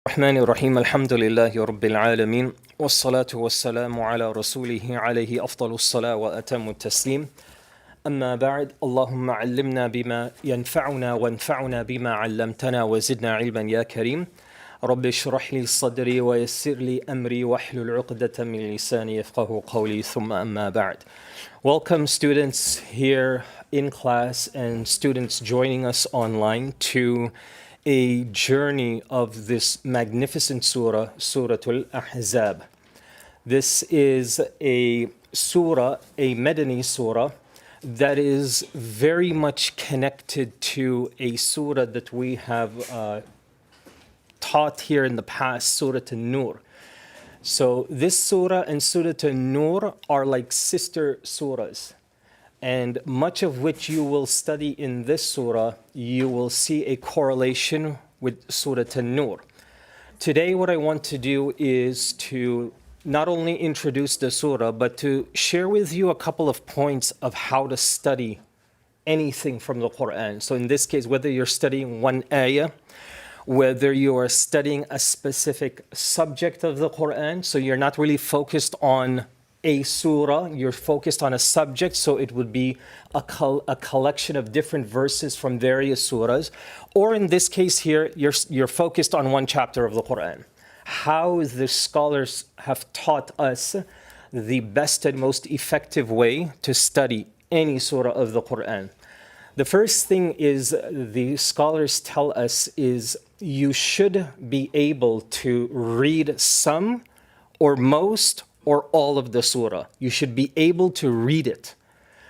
الرحمن الرحيم الحمد لله رب العالمين والصلاة والسلام على رسوله عليه أفضل الصلاة وأتم التسليم أما بعد اللهم علمنا بما ينفعنا وانفعنا بما علمتنا وزدنا علما يا كريم رب اشرح لي صدري ويسر لي أمري واحلل عقدة من لساني يفقه قولي ثم أما بعد. Welcome students here in class and students joining us online to a journey of this magnificent surah, Surah Al-Ahzab. This is a surah, a Madani surah, that is very much connected to a surah that we have taught here in the past, Surah An-Nur. So this surah and Surah An-Nur are like sister surahs. And much of which you will study in this surah, you will see a correlation with Surah An-Nur. Today, what I want to do is to not only introduce the surah, but to share with you a couple of points of how to study anything from the Quran. So in this case, whether you're studying one ayah, whether you are studying a specific subject of the Quran, so you're not really focused on a surah, you're focused on a subject, so it would be a collection of different verses from various surahs. Or in this case here, you're focused on one chapter of the Quran. How the scholars have taught us the best and most effective way to study any surah of the Quran. The first thing is the scholars tell us is you should be able to read some or most or all of the surah. You should be able to read it.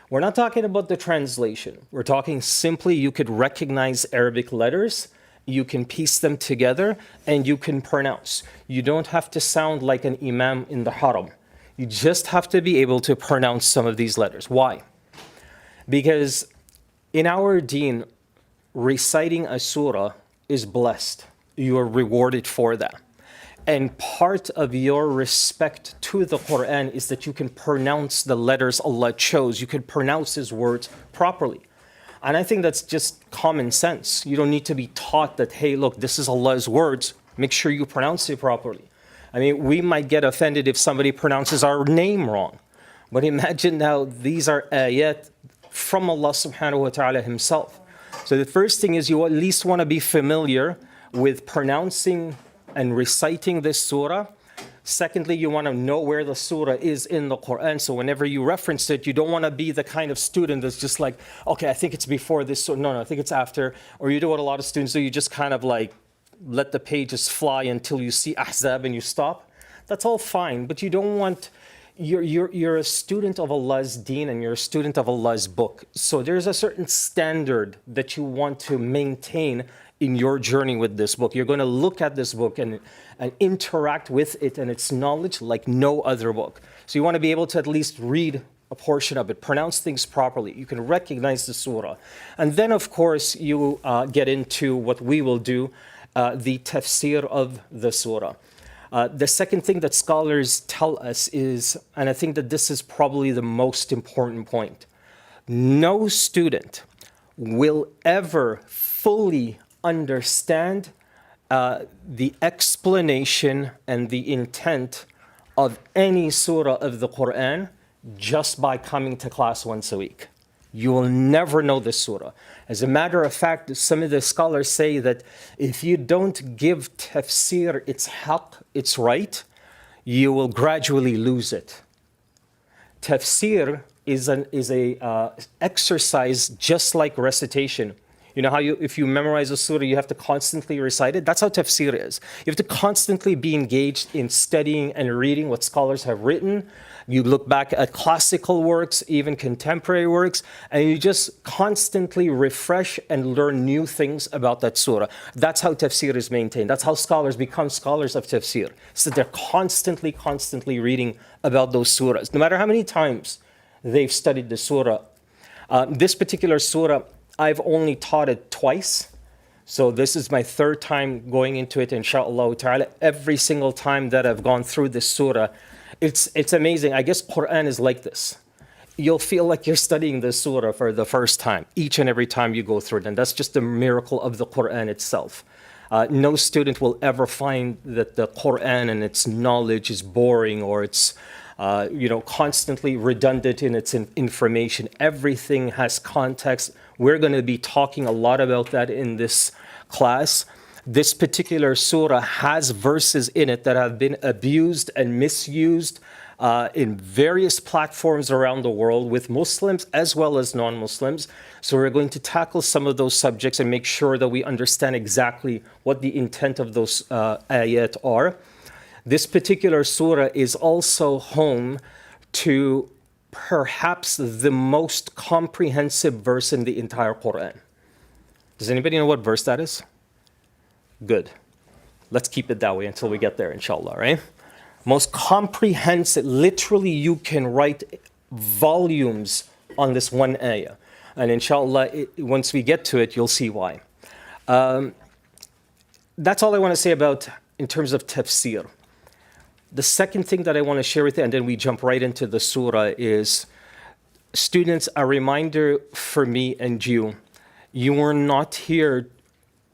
We're not talking about the translation. We're talking simply you could recognize Arabic letters, you can piece them together, and you can pronounce. You don't have to sound like an imam in the haram. You just have to be able to pronounce some of these letters. Why? Because in our deen, reciting a surah is blessed. You are rewarded for that. And part of your respect to the Quran is that you can pronounce the letters Allah chose. You can pronounce His words properly. And I think that's just common sense. You don't need to be taught that, hey, look, this is Allah's words. Make sure you pronounce it properly. I mean, we might get offended if somebody pronounces our name wrong. But imagine now, these are ayat from Allah subhanahu wa ta'ala Himself. So the first thing is you at least want to be familiar with pronouncing and reciting this surah. Secondly, you want to know where the surah is in the Quran. So whenever you reference it, you don't want to be the kind of student that's just like, okay, I think it's before this surah. No, I think it's after. Or you do what a lot of students do, you just kind of like let the pages fly until you see Ahzab and you stop. That's all fine, but you don't want, you're a student of Allah's deen and you're a student of Allah's book. So there's a certain standard that you want to maintain in your journey with this book. You're going to look at this book and interact with it and its knowledge like no other book. So you want to be able to at least read a portion of it, pronounce things properly. You can recognize the surah. And then, of course, you get into what we will do, the tafseer of the surah. The second thing that scholars tell us is, and I think that this is probably the most important point, no student will ever fully understand the explanation and the intent of any surah of the Quran just by coming to class once a week. You will never know this surah. As a matter of fact, some of the scholars say that if you don't give tafsir its haqq, its right, you will gradually lose it. Tafsir is a exercise just like recitation. You know how if you memorize a surah, you have to constantly recite it? That's how tafsir is. You have to constantly be engaged in studying and reading what scholars have written. You look back at classical works, even contemporary works, and you just constantly refresh and learn new things about that surah. That's how tafsir is maintained. That's how scholars become scholars of tafsir. So they're constantly reading about those surahs. No matter how many times they've studied the surah. This particular surah, I've only taught it twice. So this is my third time going into it, inshaAllah ta'ala. Every single time that I've gone through this surah, it's amazing. I guess Quran is like this. You'll feel like you're studying the surah for the first time, each and every time you go through it. And that's just the miracle of the Quran itself. No student will ever find that the Quran and its knowledge is boring or it's constantly redundant in its information. Everything has context. We're going to be talking a lot about that in this class. This particular surah has verses in it that have been abused and misused in various platforms around the world with Muslims as well as non-Muslims. So we're going to tackle some of those subjects and make sure that we understand exactly what the intent of those ayat are. This particular surah is also home to perhaps the most comprehensive verse in the entire Quran. Does anybody know what verse that is? Good. Let's keep it that way until we get there, inshallah, right? Most comprehensive, literally you can write volumes on this one ayah. And inshallah, once we get to it, you'll see why. That's all I want to say about in terms of tafsir. The second thing that I want to share with you, and then we jump right into the surah, is students, a reminder for me and you. You are not here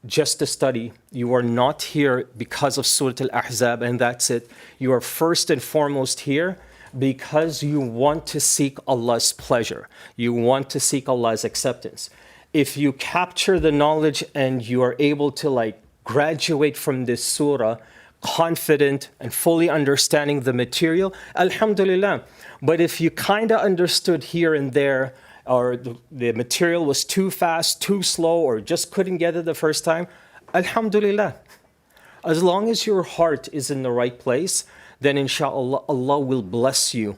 just to study. You are not here because of Surah Al-Ahzab and that's it. You are first and foremost here because you want to seek Allah's pleasure. You want to seek Allah's acceptance. If you capture the knowledge and you are able to graduate from this surah confident and fully understanding the material, alhamdulillah. But if you kind of understood here and there, or the material was too fast, too slow, or just couldn't get it the first time, alhamdulillah. As long as your heart is in the right place, then inshallah, Allah will bless you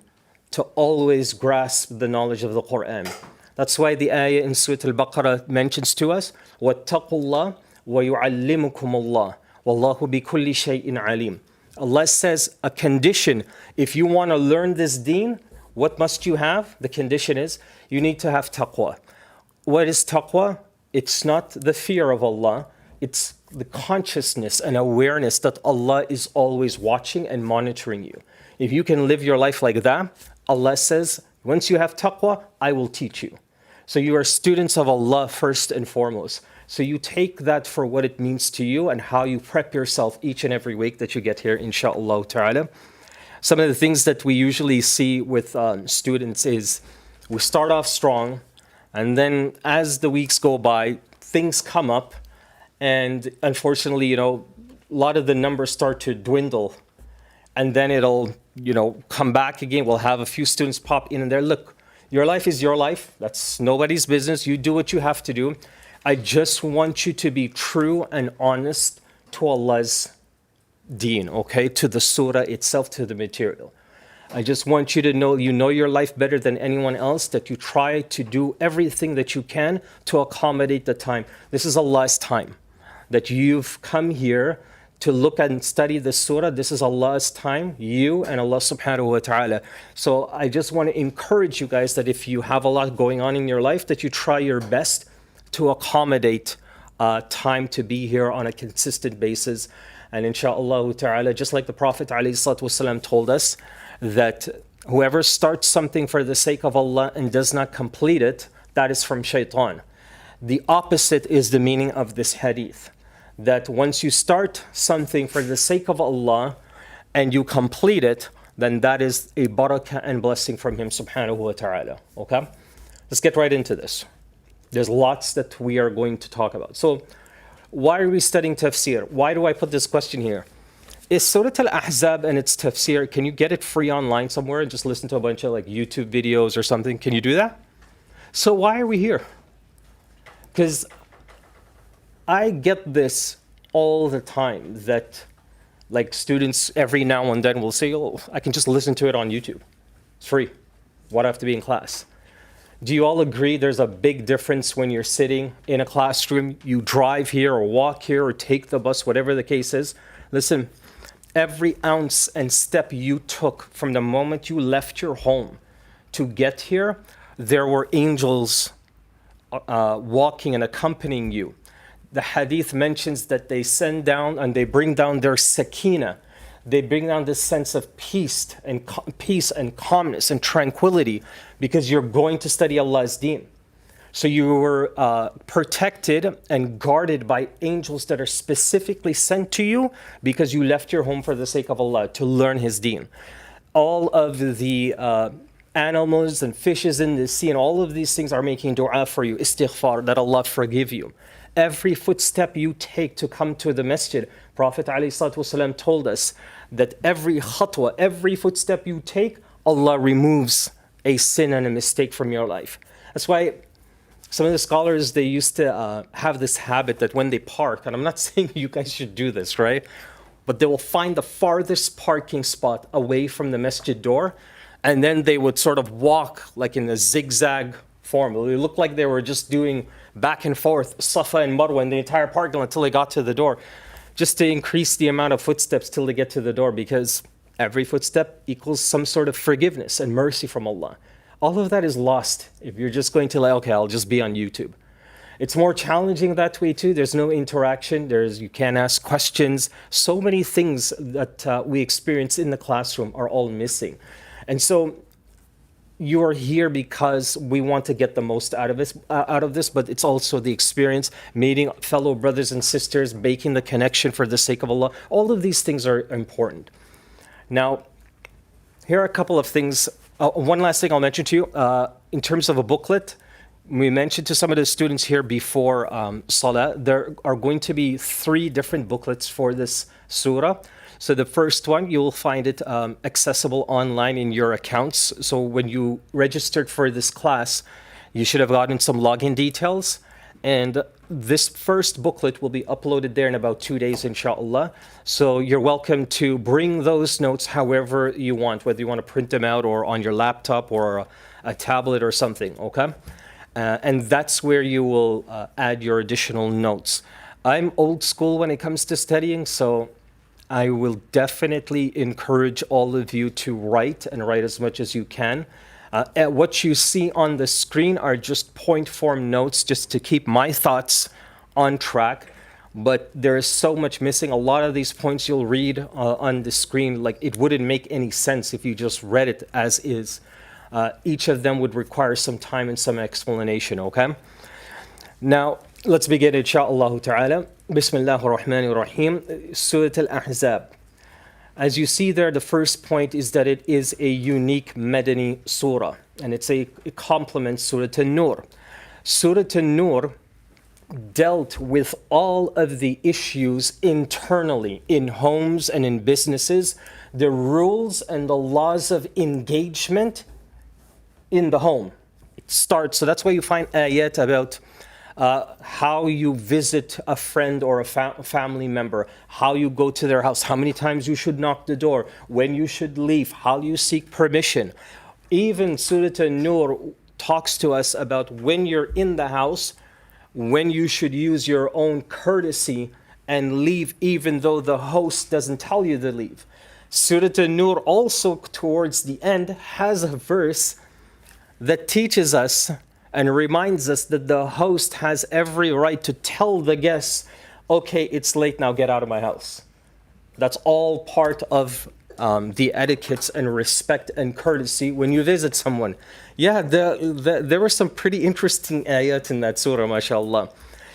to always grasp the knowledge of the Quran. That's why the ayah in Surah Al-Baqarah mentions to us, وَاتَّقُوا اللَّهَ وَيُعَلِّمُكُمُ اللَّهُ وَاللَّهُ بِكُلِّ شَيْءٍ عَلِيمٌ. Allah says a condition, if you want to learn this deen, what must you have? The condition is, you need to have taqwa. What is taqwa? It's not the fear of Allah. It's the consciousness and awareness that Allah is always watching and monitoring you. If you can live your life like that, Allah says, once you have taqwa, I will teach you. So you are students of Allah first and foremost. So you take that for what it means to you and how you prep yourself each and every week that you get here, inshallah ta'ala. Some of the things that we usually see with students is we start off strong, and then as the weeks go by, things come up, and unfortunately, a lot of the numbers start to dwindle, and then it'll, come back again. We'll have a few students pop in and there. Look, your life is your life. That's nobody's business. You do what you have to do. I just want you to be true and honest to Allah's deen, okay? To the surah itself, to the material. I just want you to know you know your life better than anyone else, that you try to do everything that you can to accommodate the time. This is Allah's time, that you've come here to look and study the surah. This is Allah's time, you and Allah subhanahu wa ta'ala. So I just want to encourage you guys that if you have a lot going on in your life, that you try your best to accommodate time to be here on a consistent basis. And inshallah ta'ala, just like the Prophet ﷺ told us, that whoever starts something for the sake of Allah and does not complete it, that is from shaitan. The opposite is the meaning of this hadith. That once you start something for the sake of Allah and you complete it, then that is a barakah and blessing from Him subhanahu wa ta'ala. Okay? Let's get right into this. There's lots that we are going to talk about. So, why are we studying tafsir? Why do I put this question here? Is Surah Al-Ahzab and its tafsir, can you get it free online somewhere and just listen to a bunch of YouTube videos or something? Can you do that? So why are we here? Because I get this all the time that students every now and then will say, oh, I can just listen to it on YouTube. It's free. Why do I have to be in class? Do you all agree there's a big difference when you're sitting in a classroom, you drive here or walk here or take the bus, whatever the case is? Listen, every ounce and step you took from the moment you left your home to get here, there were angels walking and accompanying you. The hadith mentions that they send down and they bring down their sakina. They bring down this sense of peace and calmness and tranquility because you're going to study Allah's deen. So you were protected and guarded by angels that are specifically sent to you because you left your home for the sake of Allah to learn His deen. All of the animals and fishes in the sea and all of these things are making dua for you, istighfar, that Allah forgive you. Every footstep you take to come to the masjid, Prophet ﷺ told us that every khatwa, every footstep you take, Allah removes a sin and a mistake from your life. That's why some of the scholars, they used to have this habit that when they park, and I'm not saying you guys should do this, right? But they will find the farthest parking spot away from the masjid door, and then they would sort of walk like in a zigzag form. It would look like they were just doing back and forth, Safa and Marwa in the entire parking lot until they got to the door, just to increase the amount of footsteps till they get to the door, because every footstep equals some sort of forgiveness and mercy from Allah. All of that is lost if you're just going to like, okay, I'll just be on YouTube. It's more challenging that way too. There's no interaction. You can't ask questions. So many things that we experience in the classroom are all missing. And so you are here because we want to get the most out of this, but it's also the experience, meeting fellow brothers and sisters, making the connection for the sake of Allah. All of these things are important. Now, here are a couple of things. One last thing I'll mention to you. In terms of a booklet, we mentioned to some of the students here before Salah, there are going to be 3 different booklets for this surah. So the first one, you will find it accessible online in your accounts. So when you registered for this class, you should have gotten some login details. And this first booklet will be uploaded there in about 2 days, inshallah. So you're welcome to bring those notes however you want, whether you want to print them out or on your laptop or a tablet or something, okay? And that's where you will add your additional notes. I'm old school when it comes to studying, so I will definitely encourage all of you to write and write as much as you can. What you see on the screen are just point form notes just to keep my thoughts on track. But there is so much missing. A lot of these points you'll read on the screen, like it wouldn't make any sense if you just read it as is. Each of them would require some time and some explanation, okay? Now, let's begin, insha'Allah ta'ala. Bismillahir Rahmanir Rahim. Surah Al-Ahzab. As you see there, the first point is that it is a unique Madani surah, and it complements Surah An-Nur. Surah An-Nur dealt with all of the issues internally in homes and in businesses, the rules and the laws of engagement in the home. It starts, so that's why you find ayat about how you visit a friend or a family member, how you go to their house, how many times you should knock the door, when you should leave, how you seek permission. Even Surah An-Nur talks to us about when you're in the house, when you should use your own courtesy and leave even though the host doesn't tell you to leave. Surah An-Nur also towards the end has a verse that teaches us and reminds us that the host has every right to tell the guests, okay, it's late now, get out of my house. That's all part of the etiquettes and respect and courtesy when you visit someone. Yeah, there were some pretty interesting ayat in that surah, mashallah.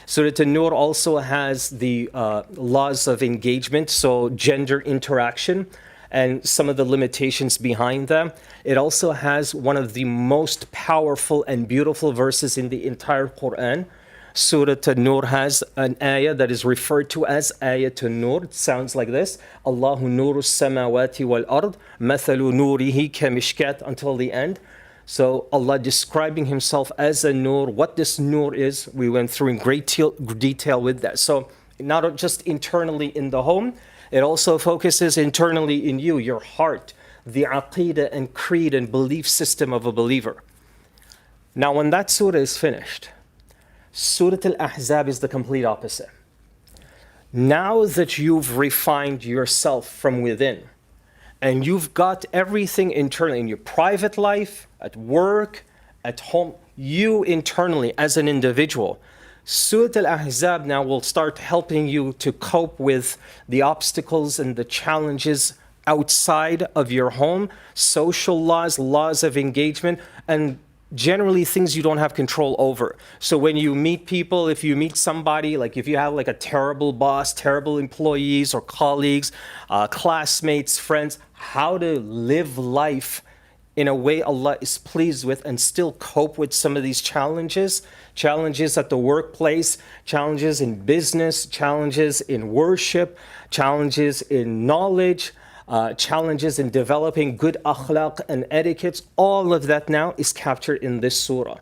Surah An-Nur also has the laws of engagement, so gender interaction, and some of the limitations behind them. It also has one of the most powerful and beautiful verses in the entire Quran. Surah An-Nur has an ayah that is referred to as Ayat An-Nur. It sounds like this: Allahu nuru samawati wal ard, mathalu nurihi kamishkat, until the end. So Allah describing Himself as a nur. What this nur is, we went through in great detail with that. So not just internally in the home, it also focuses internally in you, your heart, the aqidah and creed and belief system of a believer. Now, when that surah is finished, Surah Al-Ahzab is the complete opposite. Now that you've refined yourself from within, and you've got everything internally in your private life, at work, at home, you internally as an individual, Surah Al-Ahzab now will start helping you to cope with the obstacles and the challenges outside of your home, social laws, laws of engagement, and generally things you don't have control over. So when you meet people, if you meet somebody, like if you have like a terrible boss, terrible employees or colleagues, classmates, friends, how to live life in a way Allah is pleased with and still cope with some of these challenges at the workplace, challenges in business, challenges in worship, challenges in knowledge, challenges in developing good akhlaq and etiquettes. All of that now is captured in this surah.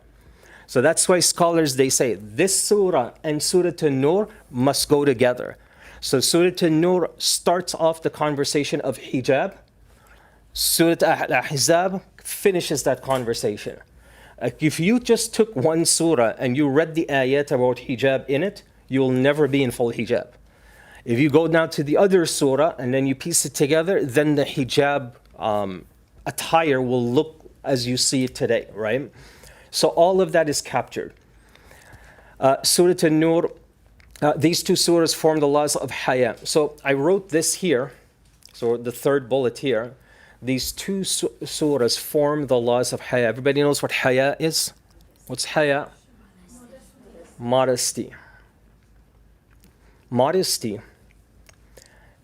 So that's why scholars, they say this surah and Surah An-Nur must go together. So Surah An-Nur starts off the conversation of hijab. Surah Al-Ahzab finishes that conversation. If you just took one surah and you read the ayat about hijab in it, you will never be in full hijab. If you go now to the other surah and then you piece it together, then the hijab attire will look as you see it today, right? So all of that is captured. Surah An-Nur, these two surahs form the laws of haya. So I wrote this here, so the third bullet here. These two surahs form the laws of haya. Everybody knows what haya is? What's haya? Modesty. Modesty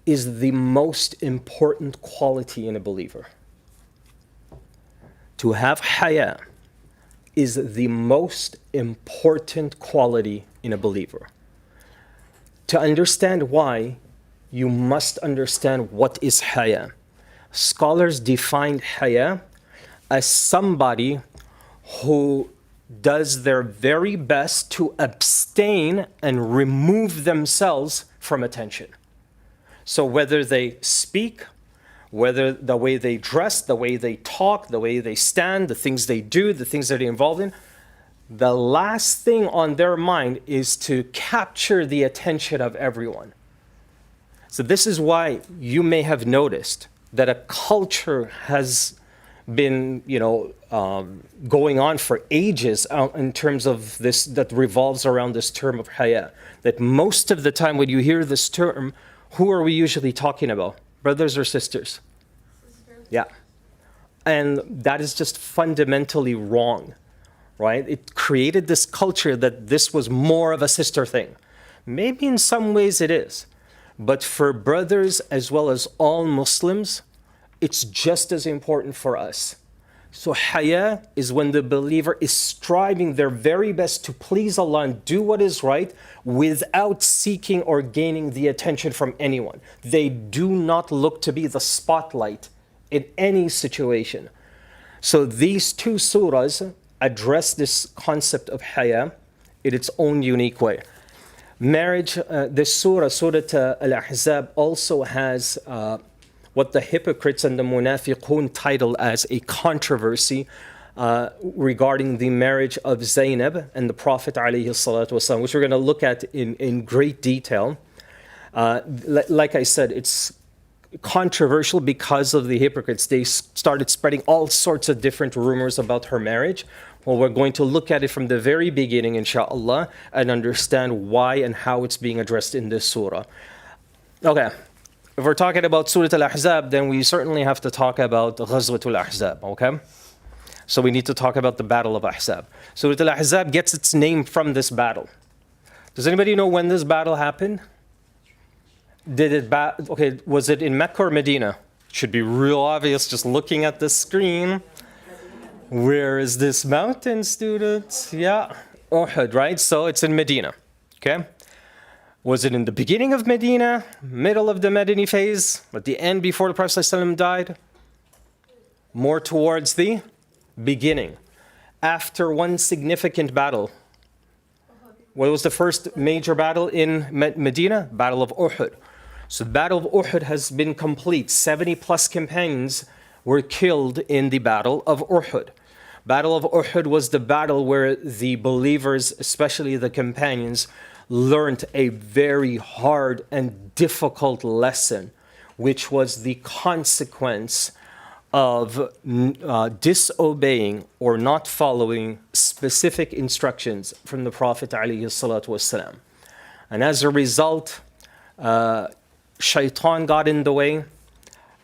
is the most important quality in a believer. To have haya is the most important quality in a believer. To understand why, you must understand what is haya. Scholars define haya as somebody who does their very best to abstain and remove themselves from attention. So whether they speak, whether the way they dress, the way they talk, the way they stand, the things they do, the things that they're involved in, the last thing on their mind is to capture the attention of everyone. So this is why you may have noticed that a culture has been, going on for ages in terms of this, that revolves around this term of haya. That most of the time when you hear this term, who are we usually talking about? Brothers or sisters? Yeah. And that is just fundamentally wrong, right? It created this culture that this was more of a sister thing. Maybe in some ways it is. But for brothers as well as all Muslims, it's just as important for us. So haya is when the believer is striving their very best to please Allah and do what is right without seeking or gaining the attention from anyone. They do not look to be the spotlight in any situation. So these two surahs address this concept of haya in its own unique way. Marriage, this surah, Surah Al-Ahzab, also has what the hypocrites and the munafiqun title as a controversy regarding the marriage of Zainab and the Prophet ﷺ, which we're going to look at in great detail. Like I said, it's controversial because of the hypocrites. They started spreading all sorts of different rumors about her marriage. Well, we're going to look at it from the very beginning, inshaAllah, and understand why and how it's being addressed in this surah. Okay, if we're talking about Surah Al-Ahzab, then we certainly have to talk about Ghazwatul Ahzab, okay? So we need to talk about the Battle of Ahzab. Surah Al-Ahzab gets its name from this battle. Does anybody know when this battle happened? Was it in Mecca or Medina? Should be real obvious just looking at the screen. Where is this mountain, students? Yeah, Uhud, right? So it's in Medina, okay? Was it in the beginning of Medina, middle of the Medini phase, at the end before the Prophet ﷺ died? More towards the beginning. After one significant battle. What was the first major battle in Medina? Battle of Uhud. So the Battle of Uhud has been complete. 70 plus companions were killed in the Battle of Uhud. Battle of Uhud was the battle where the believers, especially the companions, learned a very hard and difficult lesson, which was the consequence of disobeying or not following specific instructions from the Prophet ﷺ. And as a result, shaitan got in the way,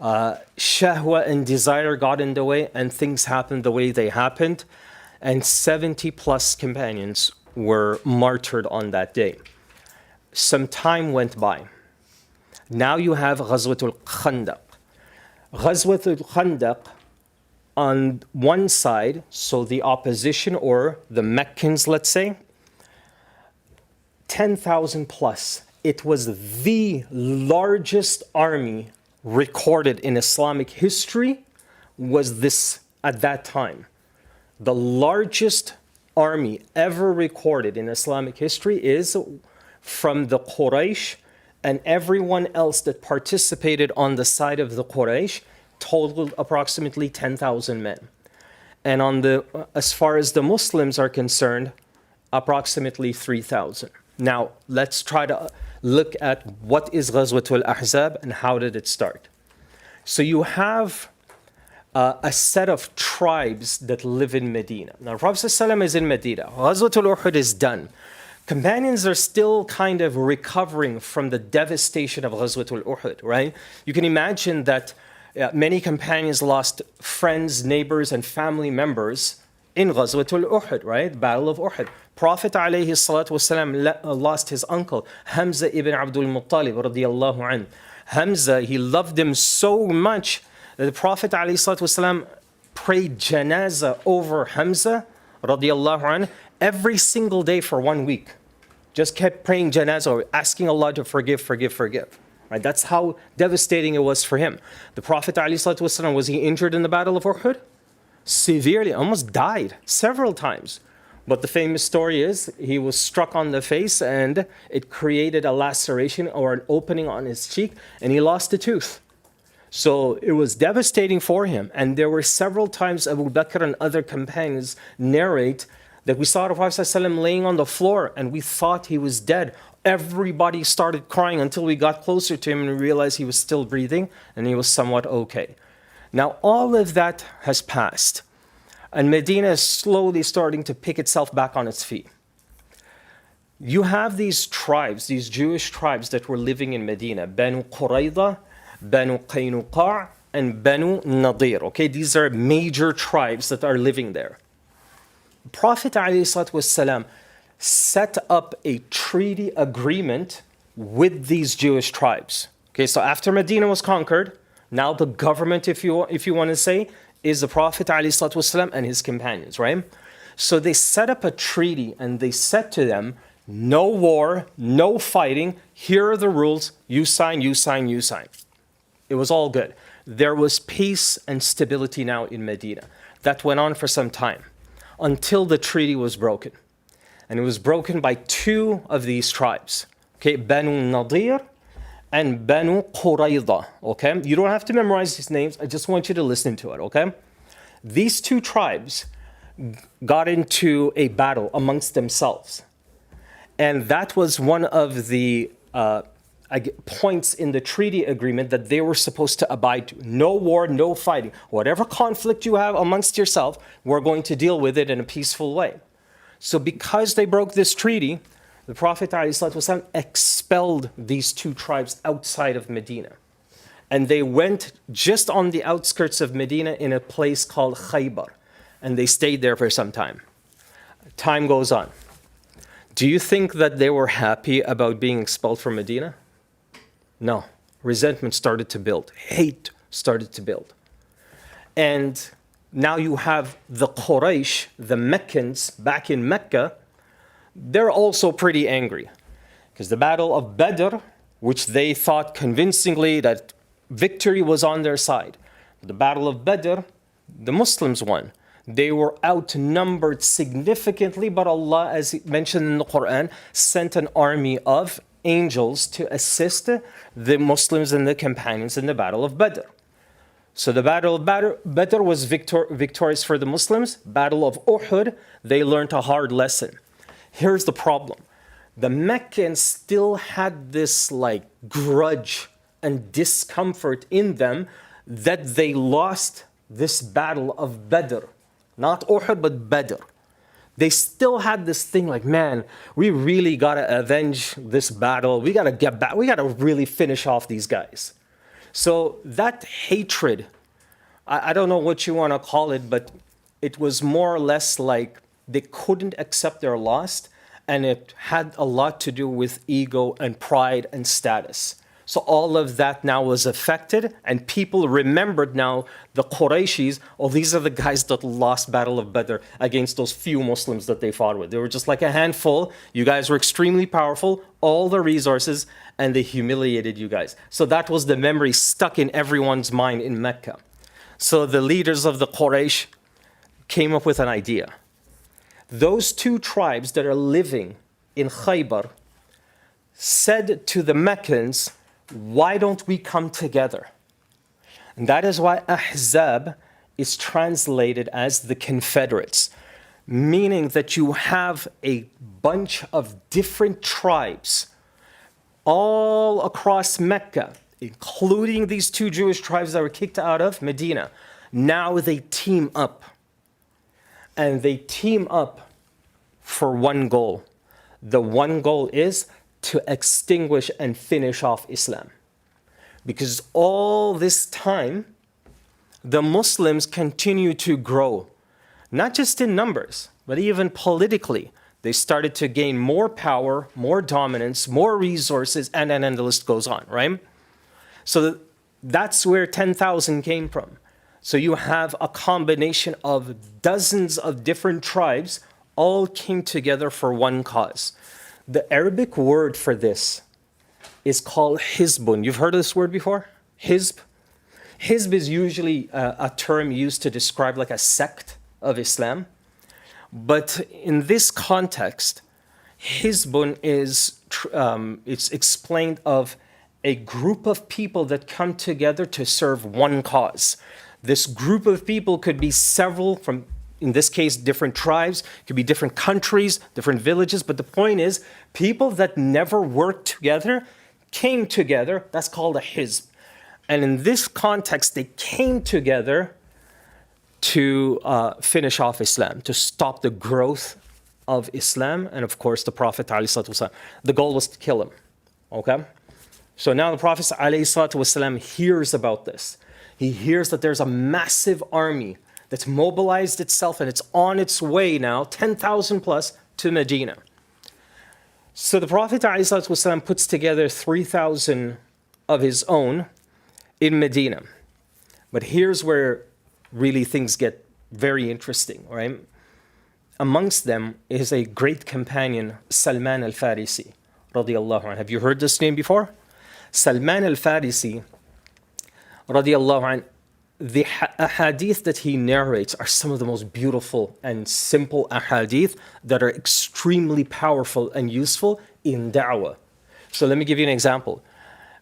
shahwa and desire got in the way, and things happened the way they happened. and 70 plus companions were martyred on that day. Some time went by. Now you have Ghazwatul Khandaq. Ghazwatul Khandaq, on one side, so the opposition or the Meccans, let's say, 10,000 plus. It was the largest army recorded in Islamic history, was this at that time. The largest army ever recorded in Islamic history is from the Quraysh, and everyone else that participated on the side of the Quraysh totaled approximately 10,000 men. And as far as the Muslims are concerned, approximately 3,000. Now, let's try to look at what is Ghazwatul Ahzab and how did it start. So you have a set of tribes that live in Medina. Now, Prophet ﷺ is in Medina. Ghazwatul Uhud is done. Companions are still kind of recovering from the devastation of Ghazwatul Uhud, right? You can imagine that many companions lost friends, neighbors, and family members in Ghazwatul Uhud, right? Battle of Uhud. Prophet ﷺ lost his uncle, Hamza ibn Abdul Muttalib radiyallahu anhu. Hamza, he loved him so much that the Prophet ﷺ prayed janazah over Hamza radiyallahu anhu every single day for 1 week. Just kept praying janazah, asking Allah to forgive. Right? That's how devastating it was for him. The Prophet ﷺ, was he injured in the Battle of Uhud? Severely, almost died several times. But the famous story is he was struck on the face and it created a laceration or an opening on his cheek and he lost a tooth. So it was devastating for him. And there were several times Abu Bakr and other companions narrate that we saw the Prophet ﷺ laying on the floor and we thought he was dead. Everybody started crying until we got closer to him and realized he was still breathing and he was somewhat okay. Now all of that has passed. And Medina is slowly starting to pick itself back on its feet. You have these tribes, these Jewish tribes that were living in Medina, Banu Qurayza, Banu Qaynuqa, and Banu Nadir. Okay, these are major tribes that are living there. Prophet ﷺ set up a treaty agreement with these Jewish tribes. Okay, so after Medina was conquered, now the government, if you want to say, is the Prophet ﷺ and his companions, right? So they set up a treaty and they said to them, no war, no fighting, here are the rules, you sign, you sign, you sign. It was all good. There was peace and stability now in Medina. That went on for some time until the treaty was broken. And it was broken by two of these tribes, okay, Banu Nadir and Banu Qurayza, okay? You don't have to memorize these names. I just want you to listen to it, okay? These two tribes got into a battle amongst themselves. And that was one of the points in the treaty agreement that they were supposed to abide to. No war, no fighting. Whatever conflict you have amongst yourself, we're going to deal with it in a peaceful way. So because they broke this treaty, the Prophet ﷺ expelled these two tribes outside of Medina. And they went just on the outskirts of Medina in a place called Khaybar. And they stayed there for some time. Time goes on. Do you think that they were happy about being expelled from Medina? No. Resentment started to build. Hate started to build. And now you have the Quraysh, the Meccans back in Mecca. They're also pretty angry. Because the Battle of Badr, which they thought convincingly that victory was on their side. The Battle of Badr, the Muslims won. They were outnumbered significantly, but Allah, as mentioned in the Quran, sent an army of angels to assist the Muslims and the companions in the Battle of Badr. So the Battle of Badr was victorious for the Muslims. Battle of Uhud, they learned a hard lesson. Here's the problem. The Meccans still had this grudge and discomfort in them that they lost this Battle of Badr. Not Uhud, but Badr. They still had this thing man, we really got to avenge this battle. We got to get back. We got to really finish off these guys. So that hatred, I don't know what you want to call it, but it was more or less like they couldn't accept their loss, and it had a lot to do with ego and pride and status. So all of that now was affected, and people remembered now the Qurayshis, oh, these are the guys that lost Battle of Badr against those few Muslims that they fought with. They were just like a handful. You guys were extremely powerful, all the resources, and they humiliated you guys. So that was the memory stuck in everyone's mind in Mecca. So the leaders of the Quraysh came up with an idea. Those two tribes that are living in Khaybar said to the Meccans, why don't we come together? And that is why Ahzab is translated as the Confederates, meaning that you have a bunch of different tribes all across Mecca, including these two Jewish tribes that were kicked out of Medina. Now they team up. And they team up for one goal. The one goal is to extinguish and finish off Islam. Because all this time, the Muslims continue to grow, not just in numbers, but even politically. They started to gain more power, more dominance, more resources, and the list goes on, right? So that's where 10,000 came from. So you have a combination of dozens of different tribes all came together for one cause. The Arabic word for this is called hizbun. You've heard of this word before? Hizb? Hizb is usually a term used to describe like a sect of Islam. But in this context, hizbun is it's explained of a group of people that come together to serve one cause. This group of people could be several from, in this case, different tribes, could be different countries, different villages. But the point is, people that never worked together came together. That's called a hizb. And in this context, they came together to finish off Islam, to stop the growth of Islam. And of course, the Prophet ﷺ, the goal was to kill him. Okay? So now the Prophet ﷺ hears about this. He hears that there's a massive army that's mobilized itself and it's on its way now, 10,000 plus, to Medina. So the Prophet ﷺ puts together 3,000 of his own in Medina. But here's where really things get very interesting, right? Amongst them is a great companion, Salman al-Farisi, radiyallahu anhu. Have you heard this name before? Salman al-Farisi, radiyallahu anhu, the ahadith that he narrates are some of the most beautiful and simple ahadith that are extremely powerful and useful in da'wah. So let me give you an example.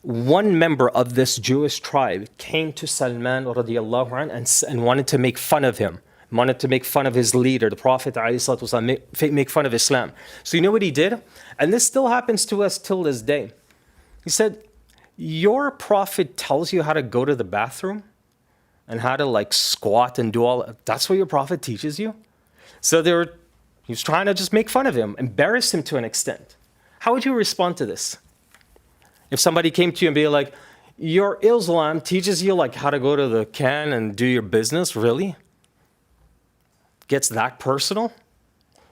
One member of this Jewish tribe came to Salman radiyallahu anhu and wanted to make fun of him, wanted to make fun of his leader, the Prophet ﷺ, make fun of Islam. So you know what he did? And this still happens to us till this day. He said, your prophet tells you how to go to the bathroom and how to like squat and do all that. That's what your prophet teaches you? So he was trying to just make fun of him, embarrass him to an extent. How would you respond to this? If somebody came to you and be like, your Islam teaches you like how to go to the can and do your business, really? Gets that personal?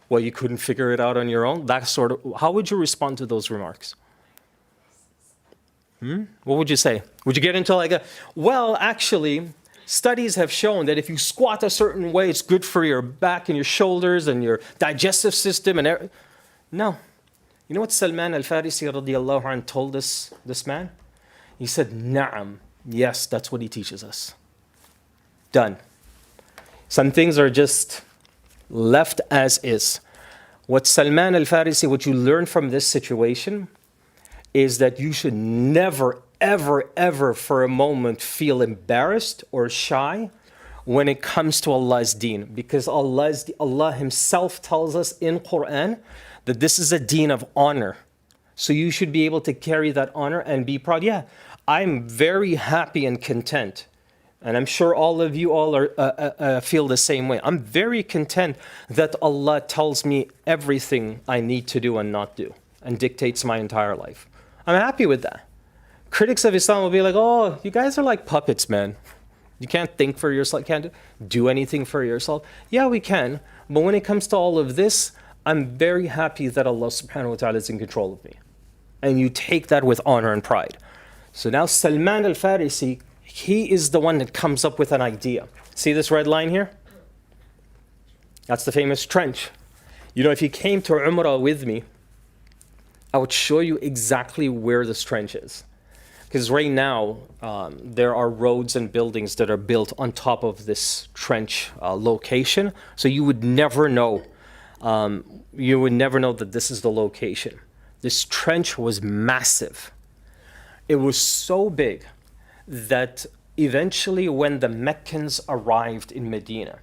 Well, you couldn't figure it out on your own? That sort of, how would you respond to those remarks? What would you say? Would you get into like well, actually, studies have shown that if you squat a certain way, it's good for your back and your shoulders and your digestive system and everything. No. You know what Salman al-Farisi radiyallahu anhu told this man? He said, Na'am. Yes, that's what he teaches us. Done. Some things are just left as is. What Salman al-Farisi, what you learn from this situation is that you should never, ever, ever for a moment feel embarrassed or shy when it comes to Allah's deen. Because Allah himself tells us in Quran that this is a deen of honor. So you should be able to carry that honor and be proud. Yeah, I'm very happy and content. And I'm sure all of you all are, feel the same way. I'm very content that Allah tells me everything I need to do and not do and dictates my entire life. I'm happy with that. Critics of Islam will be like, oh, you guys are like puppets, man. You can't think for yourself, can't do anything for yourself. Yeah, we can. But when it comes to all of this, I'm very happy that Allah subhanahu wa ta'ala is in control of me. And you take that with honor and pride. So now Salman al-Farisi, he is the one that comes up with an idea. See this red line here? That's the famous trench. You know, if you came to Umrah with me, I would show you exactly where this trench is. Because right now, there are roads and buildings that are built on top of this trench location. So you would never know. That this is the location. This trench was massive. It was so big that eventually when the Meccans arrived in Medina,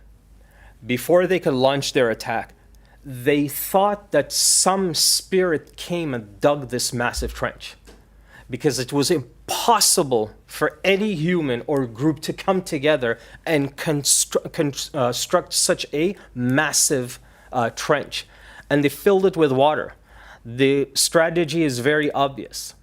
before they could launch their attack, they thought that some spirit came and dug this massive trench, because it was impossible for any human or group to come together and construct such a massive trench. And they filled it with water. The strategy is very obvious,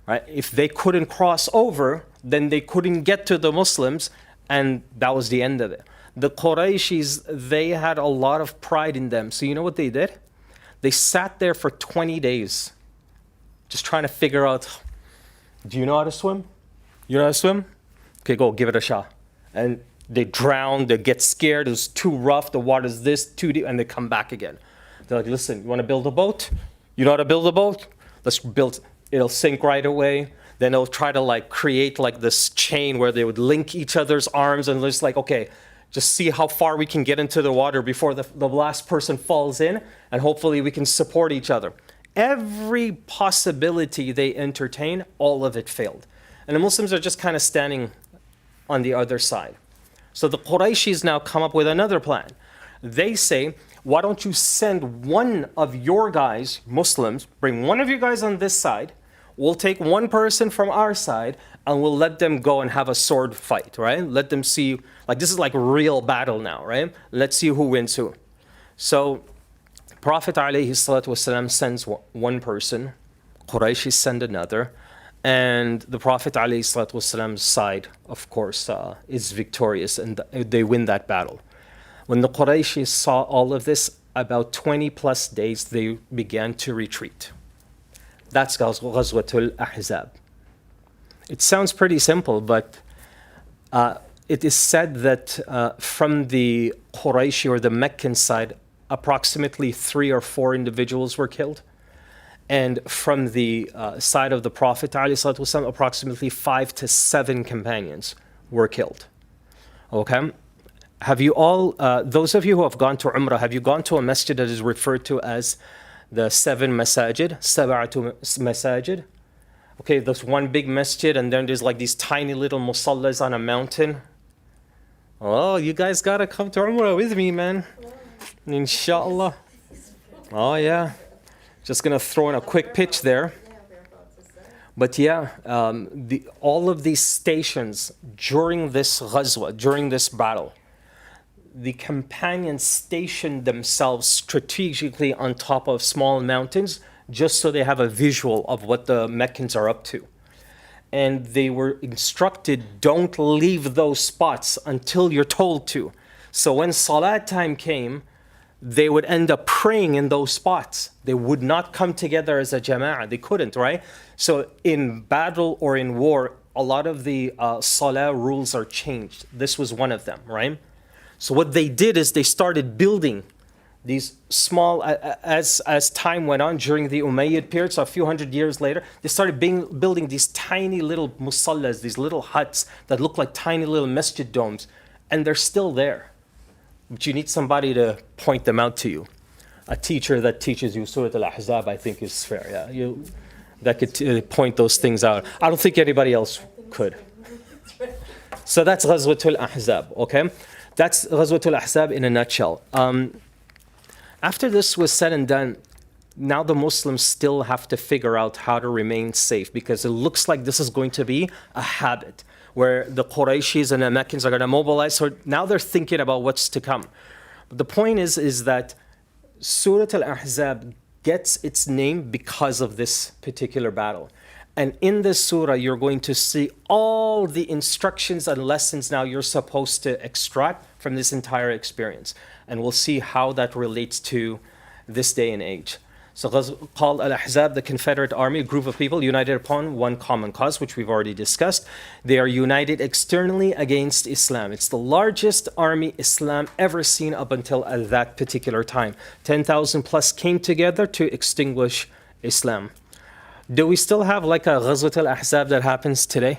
right? If they couldn't cross over, then they couldn't get to the Muslims, and that was the end of it. The Qurayshis, they had a lot of pride in them. So you know what they did? They sat there for 20 days just trying to figure out, do you know how to swim? You know how to swim? Okay, go, give it a shot. And they drown, they get scared, it's too rough, the water's this, too deep, and they come back again. They're like, listen, you want to build a boat? You know how to build a boat? Let's build, it'll sink right away. Then they'll try to like create like this chain where they would link each other's arms, and just like, okay, just see how far we can get into the water before the last person falls in, and hopefully we can support each other. Every possibility they entertain, all of it failed. And the Muslims are just kind of standing on the other side. So the Qurayshis now come up with another plan. They say, why don't you send one of your guys, Muslims, bring one of you guys on this side, we'll take one person from our side, and we'll let them go and have a sword fight, right? Let them see, like this is like real battle now, right? Let's see who wins who. So Prophet ﷺ sends one person, Quraysh send another, and the Prophet ﷺ's side, of course, is victorious, and they win that battle. When the Quraysh saw all of this, about 20 plus days, they began to retreat. That's Ghazwatul Ahzab. It sounds pretty simple, but it is said that from the Quraysh or the Meccan side, approximately 3 or 4 individuals were killed. And from the side of the Prophet ﷺ, approximately 5 to 7 companions were killed. Okay? Have you all, those of you who have gone to Umrah, have you gone to a masjid that is referred to as the 7 masajid, Sab'atu masajid? Okay, there's one big masjid, and then there's like these tiny little musallas on a mountain. Oh, you guys gotta come to Umrah with me, man. Inshallah. Oh yeah. Just gonna throw in a quick pitch there. But yeah, all of these stations during this ghazwa, during this battle, the companions stationed themselves strategically on top of small mountains just so they have a visual of what the Meccans are up to. And they were instructed, don't leave those spots until you're told to. So when salat time came, they would end up praying in those spots. They would not come together as a jama'ah. They couldn't, right? So in battle or in war, a lot of the salah rules are changed. This was one of them, right? So what they did is they started building these small, as time went on during the Umayyad period, so a few hundred years later, they started building these tiny little musallas, these little huts that look like tiny little masjid domes, and they're still there. But you need somebody to point them out to you. A teacher that teaches you Surah Al-Ahzab, I think, is fair. Yeah, that could point those things out. I don't think anybody else could. So that's Ghazwatul Ahzab, okay? That's Ghazwatul Ahzab in a nutshell. After this was said and done, now the Muslims still have to figure out how to remain safe, because it looks like this is going to be a habit where the Qurayshis and the Meccans are going to mobilize. So now they're thinking about what's to come. But the point is that Surah Al-Ahzab gets its name because of this particular battle. And in this surah, you're going to see all the instructions and lessons now you're supposed to extract from this entire experience. And we'll see how that relates to this day and age. So called Al-Ahzab, the Confederate Army, a group of people united upon one common cause, which we've already discussed. They are united externally against Islam. It's the largest army Islam ever seen up until at that particular time. 10,000 plus came together to extinguish Islam. Do we still have like a Ghazwat al-Ahzab that happens today?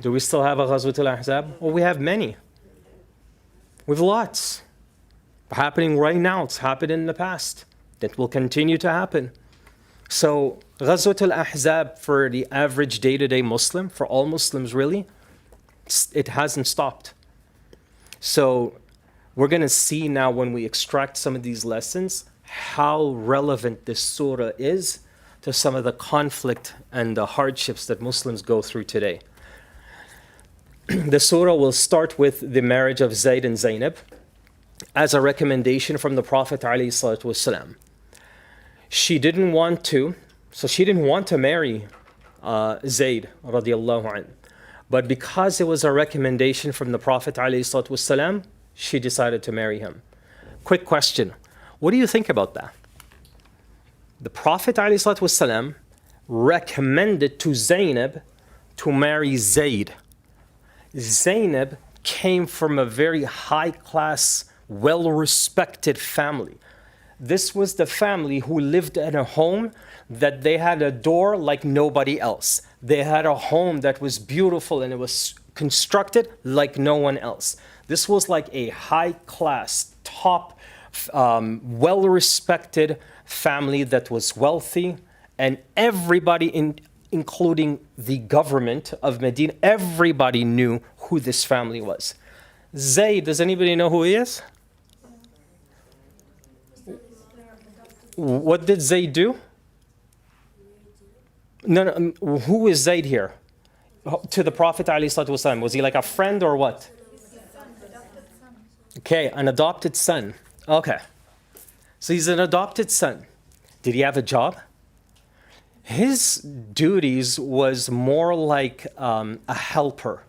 Do we still have a Ghazwat al-Ahzab? Well, we have many. We have lots. Happening right now. It's happened in the past. That will continue to happen. So Ghazwat al-Ahzab for the average day-to-day Muslim, for all Muslims really, it hasn't stopped. So we're going to see now when we extract some of these lessons how relevant this surah is to some of the conflict and the hardships that Muslims go through today. The surah will start with the marriage of Zayd and Zainab as a recommendation from the Prophet ﷺ. She didn't want to marry Zayd radiallahu anhu. But because it was a recommendation from the Prophet ﷺ, she decided to marry him. Quick question. What do you think about that? The Prophet ﷺ recommended to Zainab to marry Zayd. Zainab came from a very high-class, well-respected family. This was the family who lived in a home that they had a door like nobody else. They had a home that was beautiful and it was constructed like no one else. This was like a high-class, top, well-respected family that was wealthy, and everybody, including the government of Medina, everybody knew who this family was. Zayd, does anybody know who he is? What did Zayd do? No, who is Zayd here? To the Prophet ﷺ, was he like a friend or what? Okay, an adopted son. Okay. So he's an adopted son. Did he have a job? His duties was more like a helper.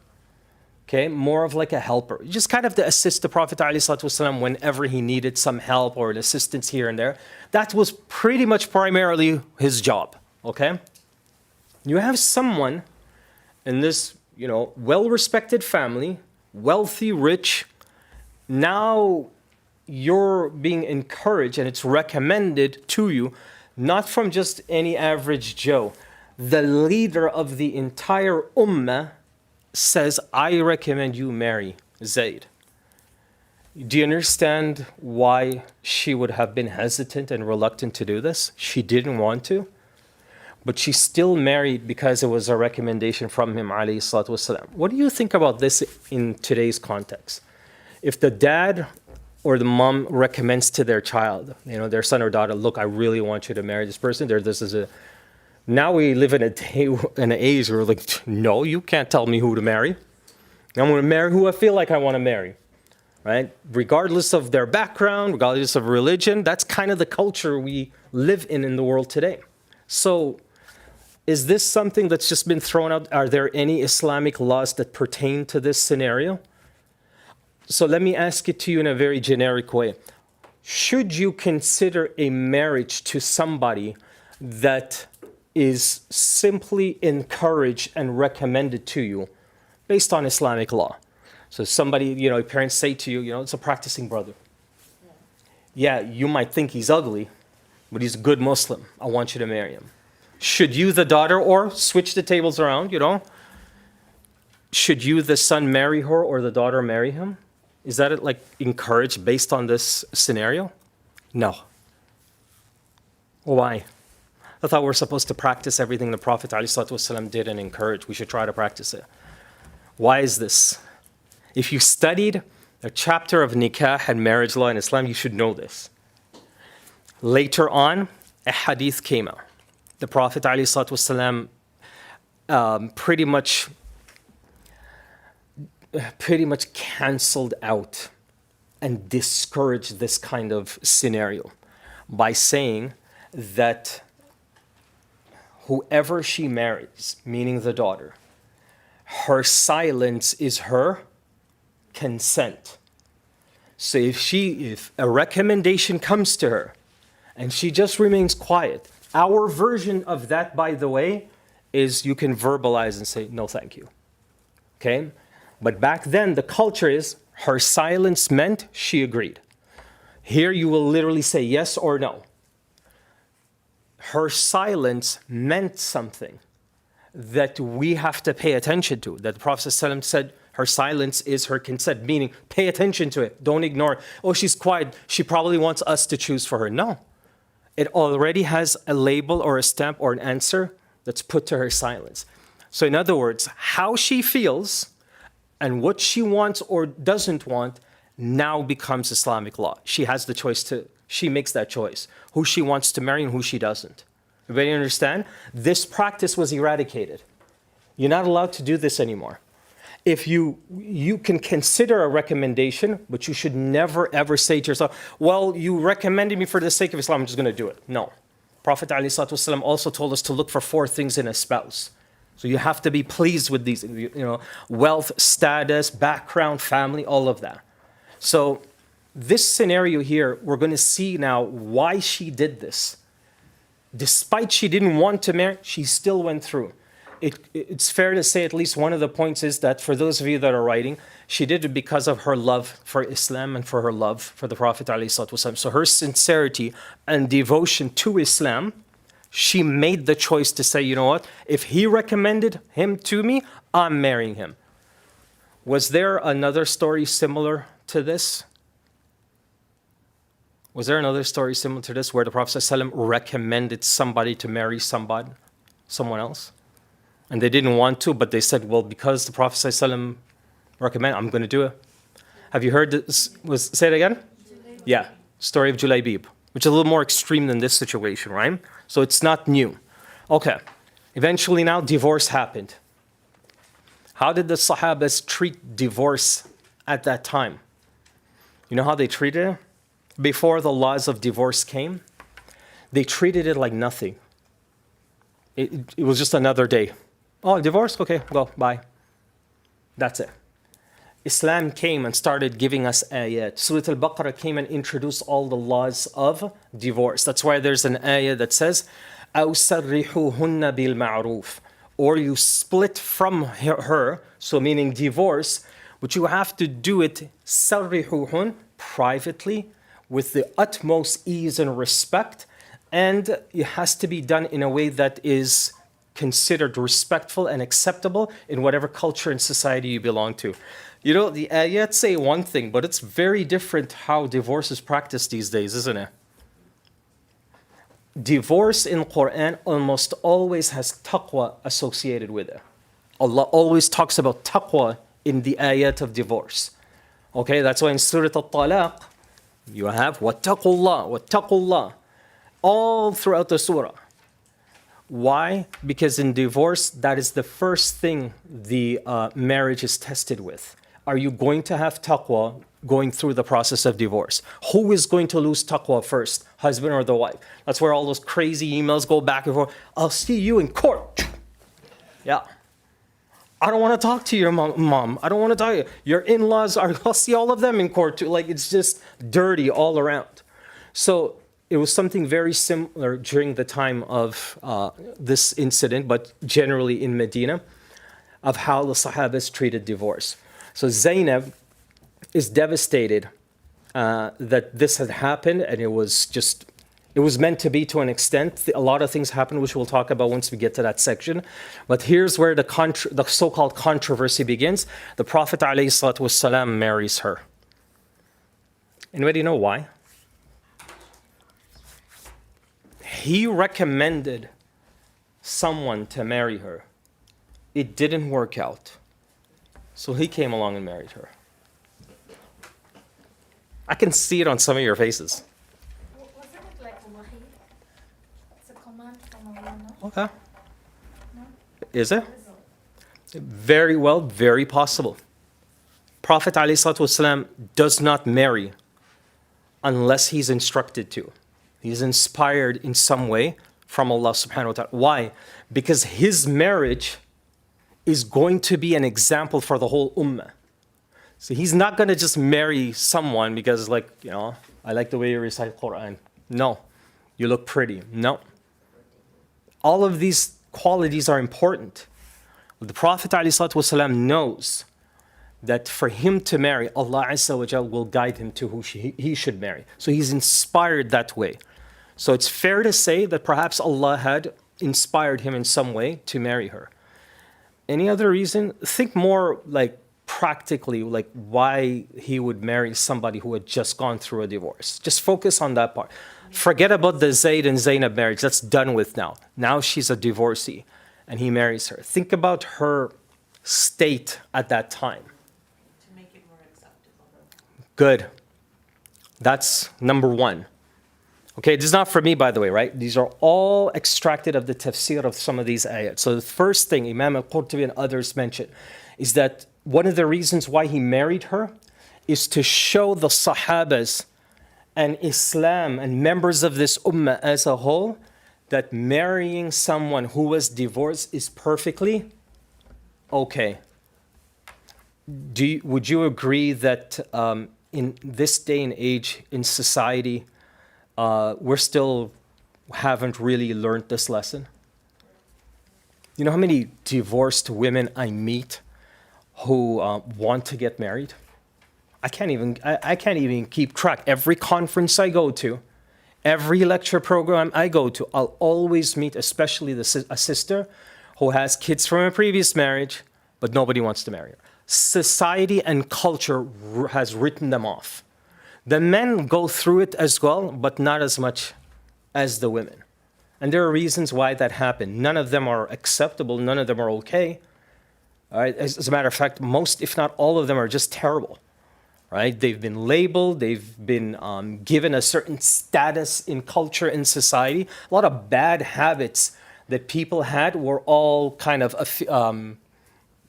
Okay, more of like a helper. Just kind of to assist the Prophet ﷺ whenever he needed some help or an assistance here and there. That was pretty much primarily his job. Okay? You have someone in this, well-respected family, wealthy, rich. Now you're being encouraged and it's recommended to you, not from just any average Joe. The leader of the entire ummah says, I recommend you marry Zayd. Do you understand why she would have been hesitant and reluctant to do this? She didn't want to, but she still married because it was a recommendation from him, alayhi salatu wasalam. What do you think about this in today's context? If the dad or the mom recommends to their child, their son or daughter, look, I really want you to marry this person. Now we live in an age where we're like, no, you can't tell me who to marry. I'm going to marry who I feel like I want to marry, right? Regardless of their background, regardless of religion, that's kind of the culture we live in the world today. So is this something that's just been thrown out? Are there any Islamic laws that pertain to this scenario? So let me ask it to you in a very generic way. Should you consider a marriage to somebody that is simply encouraged and recommended to you based on Islamic law? So somebody, parents say to you, it's a practicing brother. Yeah, you might think he's ugly, but he's a good Muslim. I want you to marry him. Should you, the daughter, or switch the tables around, should you, the son, marry her or the daughter marry him? Is that like encouraged based on this scenario? No. Why? I thought we're supposed to practice everything the Prophet ﷺ did and encourage. We should try to practice it. Why is this? If you studied a chapter of nikah and marriage law in Islam, you should know this. Later on, a hadith came out. The Prophet ﷺ pretty much canceled out and discouraged this kind of scenario by saying that whoever she marries, meaning the daughter, her silence is her consent. So if a recommendation comes to her and she just remains quiet, our version of that, by the way, is you can verbalize and say, no, thank you. Okay? But back then, the culture is her silence meant she agreed. Here you will literally say yes or no. Her silence meant something that we have to pay attention to. That the Prophet ﷺ said her silence is her consent, meaning pay attention to it. Don't ignore it. Oh, she's quiet. She probably wants us to choose for her. No. It already has a label or a stamp or an answer that's put to her silence. So in other words, how she feels and what she wants or doesn't want now becomes Islamic law. She has the choice she makes that choice, who she wants to marry and who she doesn't. Everybody understand? This practice was eradicated. You're not allowed to do this anymore. If you can consider a recommendation, but you should never ever say to yourself, well, you recommended me for the sake of Islam, I'm just going to do it. No. Prophet ﷺ also told us to look for 4 things in a spouse. So you have to be pleased with these, wealth, status, background, family, all of that. So this scenario here, we're going to see now why she did this. Despite she didn't want to marry, she still went through. It's fair to say at least one of the points is that for those of you that are writing, she did it because of her love for Islam and for her love for the Prophet ﷺ. So her sincerity and devotion to Islam, she made the choice to say, you know what, if he recommended him to me, I'm marrying him. Was there another story similar to this? Was there another story similar to this where the Prophet ﷺ recommended somebody to marry someone else? And they didn't want to, but they said, well, because the Prophet ﷺ recommended, I'm going to do it. Have you heard this? Say it again? Yeah, story of Julaybib, which is a little more extreme than this situation, right? So it's not new. Okay, eventually now divorce happened. How did the Sahabas treat divorce at that time? You know how they treated it? Before the laws of divorce came, they treated it like nothing. It was just another day. Oh, divorce? Okay, well, bye. That's it. Islam came and started giving us ayat. Surah Al-Baqarah came and introduced all the laws of divorce. That's why there's an ayah that says, أَوْ سَرِّحُوهُنَّ بِالْمَعْرُوفِ, or you split from her, so meaning divorce, but you have to do it سَرِّحُوهُنْ, privately, with the utmost ease and respect, and it has to be done in a way that is considered respectful and acceptable in whatever culture and society you belong to. You know, the ayat say one thing, but it's very different how divorce is practiced these days, isn't it? Divorce in Quran almost always has taqwa associated with it. Allah always talks about taqwa in the ayat of divorce. Okay, that's why in Surah Al-Talaq, you have wattaqullah, wattaqullah, all throughout the surah. Why? Because in divorce, that is the first thing the marriage is tested with. Are you going to have taqwa going through the process of divorce? Who is going to lose taqwa first, husband or the wife? That's where all those crazy emails go back and forth. I'll see you in court. Yeah. I don't want to talk to your mom. I don't want to talk to you. Your in-laws, I'll see all of them in court too. Like, it's just dirty all around. So it was something very similar during the time of this incident, but generally in Medina, of how the Sahabas treated divorce. So Zainab is devastated that this had happened, and it was meant to be to an extent. A lot of things happened, which we'll talk about once we get to that section. But here's where the so-called controversy begins. The Prophet ﷺ marries her. Anybody know why? He recommended someone to marry her. It didn't work out. So he came along and married her. I can see it on some of your faces. Wasn't it like a wahi? It's a command from Allah, no? Okay. No? Is it? Very well, very possible. Prophet ﷺ does not marry unless he's instructed to. He's inspired in some way from Allah subhanahu wa ta'ala. Why? Because his marriage is going to be an example for the whole ummah. So he's not going to just marry someone because, like, you know, I like the way you recite Quran. No. You look pretty. No. All of these qualities are important. The Prophet ﷺ knows that for him to marry, Allah Azza wa Jal will guide him to who he should marry. So he's inspired that way. So it's fair to say that perhaps Allah had inspired him in some way to marry her. Any other reason? Think more like practically, like why he would marry somebody who had just gone through a divorce. Just focus on that part. Forget about the Zayd and Zainab marriage. That's done with now. Now she's a divorcee and he marries her. Think about her state at that time. To make it more acceptable. Good. That's number one. Okay, this is not for me, by the way, right? These are all extracted of the tafsir of some of these ayat. So the first thing Imam al-Qurtubi and others mention is that one of the reasons why he married her is to show the Sahabas and Islam and members of this ummah as a whole that marrying someone who was divorced is perfectly okay. Would you agree that in this day and age in society, we're still haven't really learned this lesson? You know how many divorced women I meet who want to get married? I can't even keep track. Every conference I go to, every lecture program I go to, I'll always meet, especially a sister who has kids from a previous marriage, but nobody wants to marry her. Society and culture has written them off. The men go through it as well, but not as much as the women. And there are reasons why that happened. None of them are acceptable. None of them are okay. All right? As a matter of fact, most, if not all of them, are just terrible. Right? They've been labeled. They've been given a certain status in culture and society. A lot of bad habits that people had were all kind of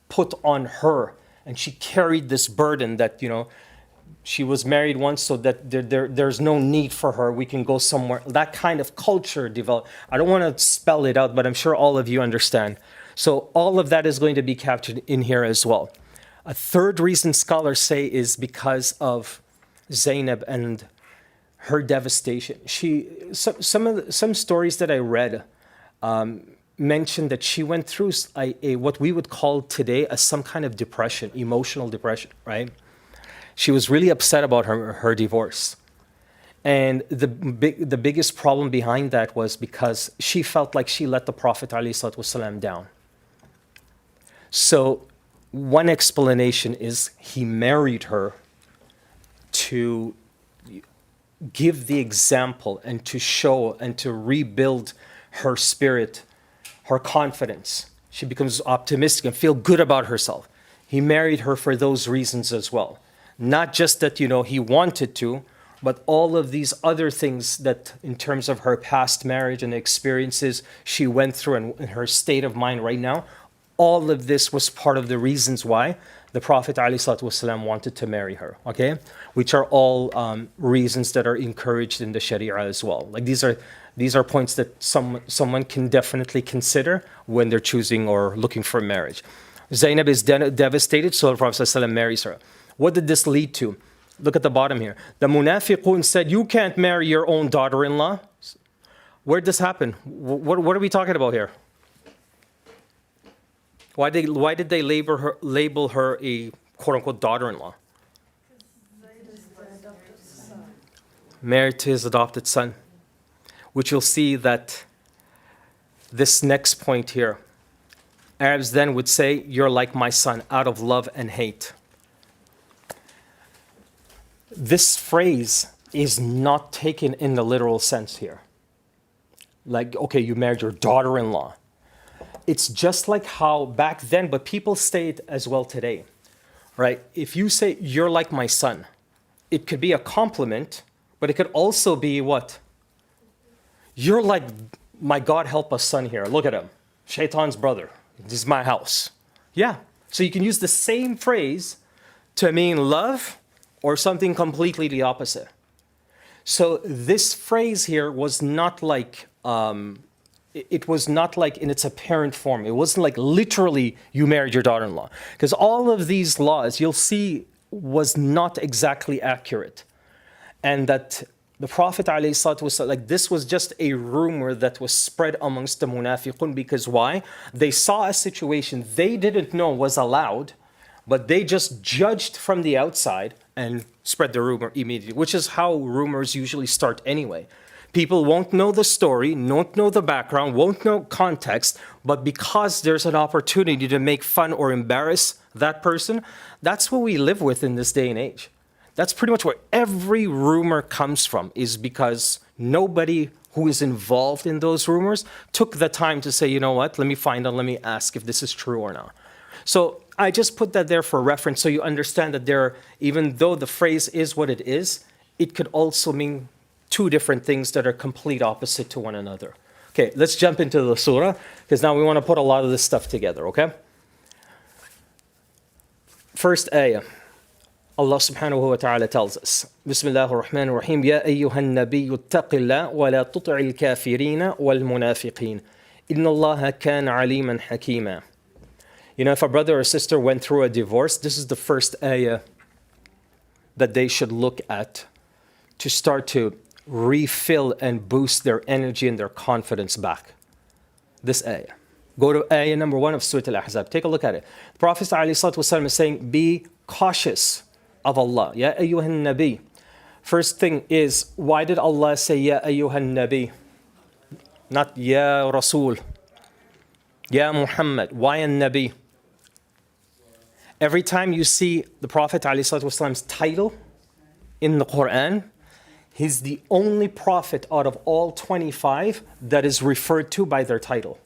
put on her. And she carried this burden that, you know, she was married once, so that there's no need for her. We can go somewhere. That kind of culture developed. I don't want to spell it out, but I'm sure all of you understand. So all of that is going to be captured in here as well. A third reason scholars say is because of Zainab and her devastation. Some stories that I read mentioned that she went through what we would call today as some kind of depression, emotional depression, right? She was really upset about her divorce. And the biggest problem behind that was because she felt like she let the Prophet ﷺ down. So one explanation is he married her to give the example and to show and to rebuild her spirit, her confidence. She becomes optimistic and feel good about herself. He married her for those reasons as well. Not just that, you know, he wanted to, but all of these other things that in terms of her past marriage and the experiences she went through and her state of mind right now, all of this was part of the reasons why the Prophet ﷺ wanted to marry her, okay? Which are all reasons that are encouraged in the Sharia as well. Like these are points that someone can definitely consider when they're choosing or looking for marriage. Zainab is devastated, so the Prophet ﷺ marries her. What did this lead to? Look at the bottom here. The munafiqun said, you can't marry your own daughter-in-law. Where did this happen? What are we talking about here? Why did they label her a quote-unquote daughter-in-law? Married to his adopted son. Which you'll see that this next point here. Arabs then would say, you're like my son, out of love and hate. This phrase is not taken in the literal sense here. Like, okay, you married your daughter-in-law. It's just like how back then, but people say it as well today, right? If you say, you're like my son, it could be a compliment, but it could also be what? You're like my God help us son here. Look at him. Shaitan's brother. This is my house. Yeah. So you can use the same phrase to mean love or something completely the opposite. So this phrase here was not like it was not like in its apparent form. It wasn't like literally you married your daughter-in-law. Because all of these laws, you'll see, was not exactly accurate. And that the Prophet ﷺ, like this was just a rumor that was spread amongst the munafiqun. Because why? They saw a situation they didn't know was allowed, but they just judged from the outside and spread the rumor immediately, which is how rumors usually start anyway. People won't know the story, won't know the background, won't know context, but because there's an opportunity to make fun or embarrass that person, that's what we live with in this day and age. That's pretty much where every rumor comes from, is because nobody who is involved in those rumors took the time to say, you know what, let me find out, let me ask if this is true or not. So I just put that there for reference so you understand that there, even though the phrase is what it is, it could also mean two different things that are complete opposite to one another. Okay, let's jump into the surah, because now we want to put a lot of this stuff together, okay? First ayah. Allah subhanahu wa ta'ala tells us, Bismillah ar-Rahman ar-Rahim, Ya ayyuhan nabiyyu attaqillah wa la tuti'il kafirina wal munafiqin. Inna Allaha kana aliman hakima. You know, if a brother or sister went through a divorce, this is the first ayah that they should look at to start to refill and boost their energy and their confidence back. This ayah. Go to ayah number 1 of Surah Al-Ahzab. Take a look at it. The Prophet ﷺ is saying, be cautious of Allah. Ya ayyuhan nabi. First thing is, why did Allah say Ya ayyuhan nabi? Not Ya Rasul. Ya Muhammad. Why an nabi? Every time you see the Prophet ﷺ's title in the Quran, he's the only prophet out of all 25 that is referred to by their title.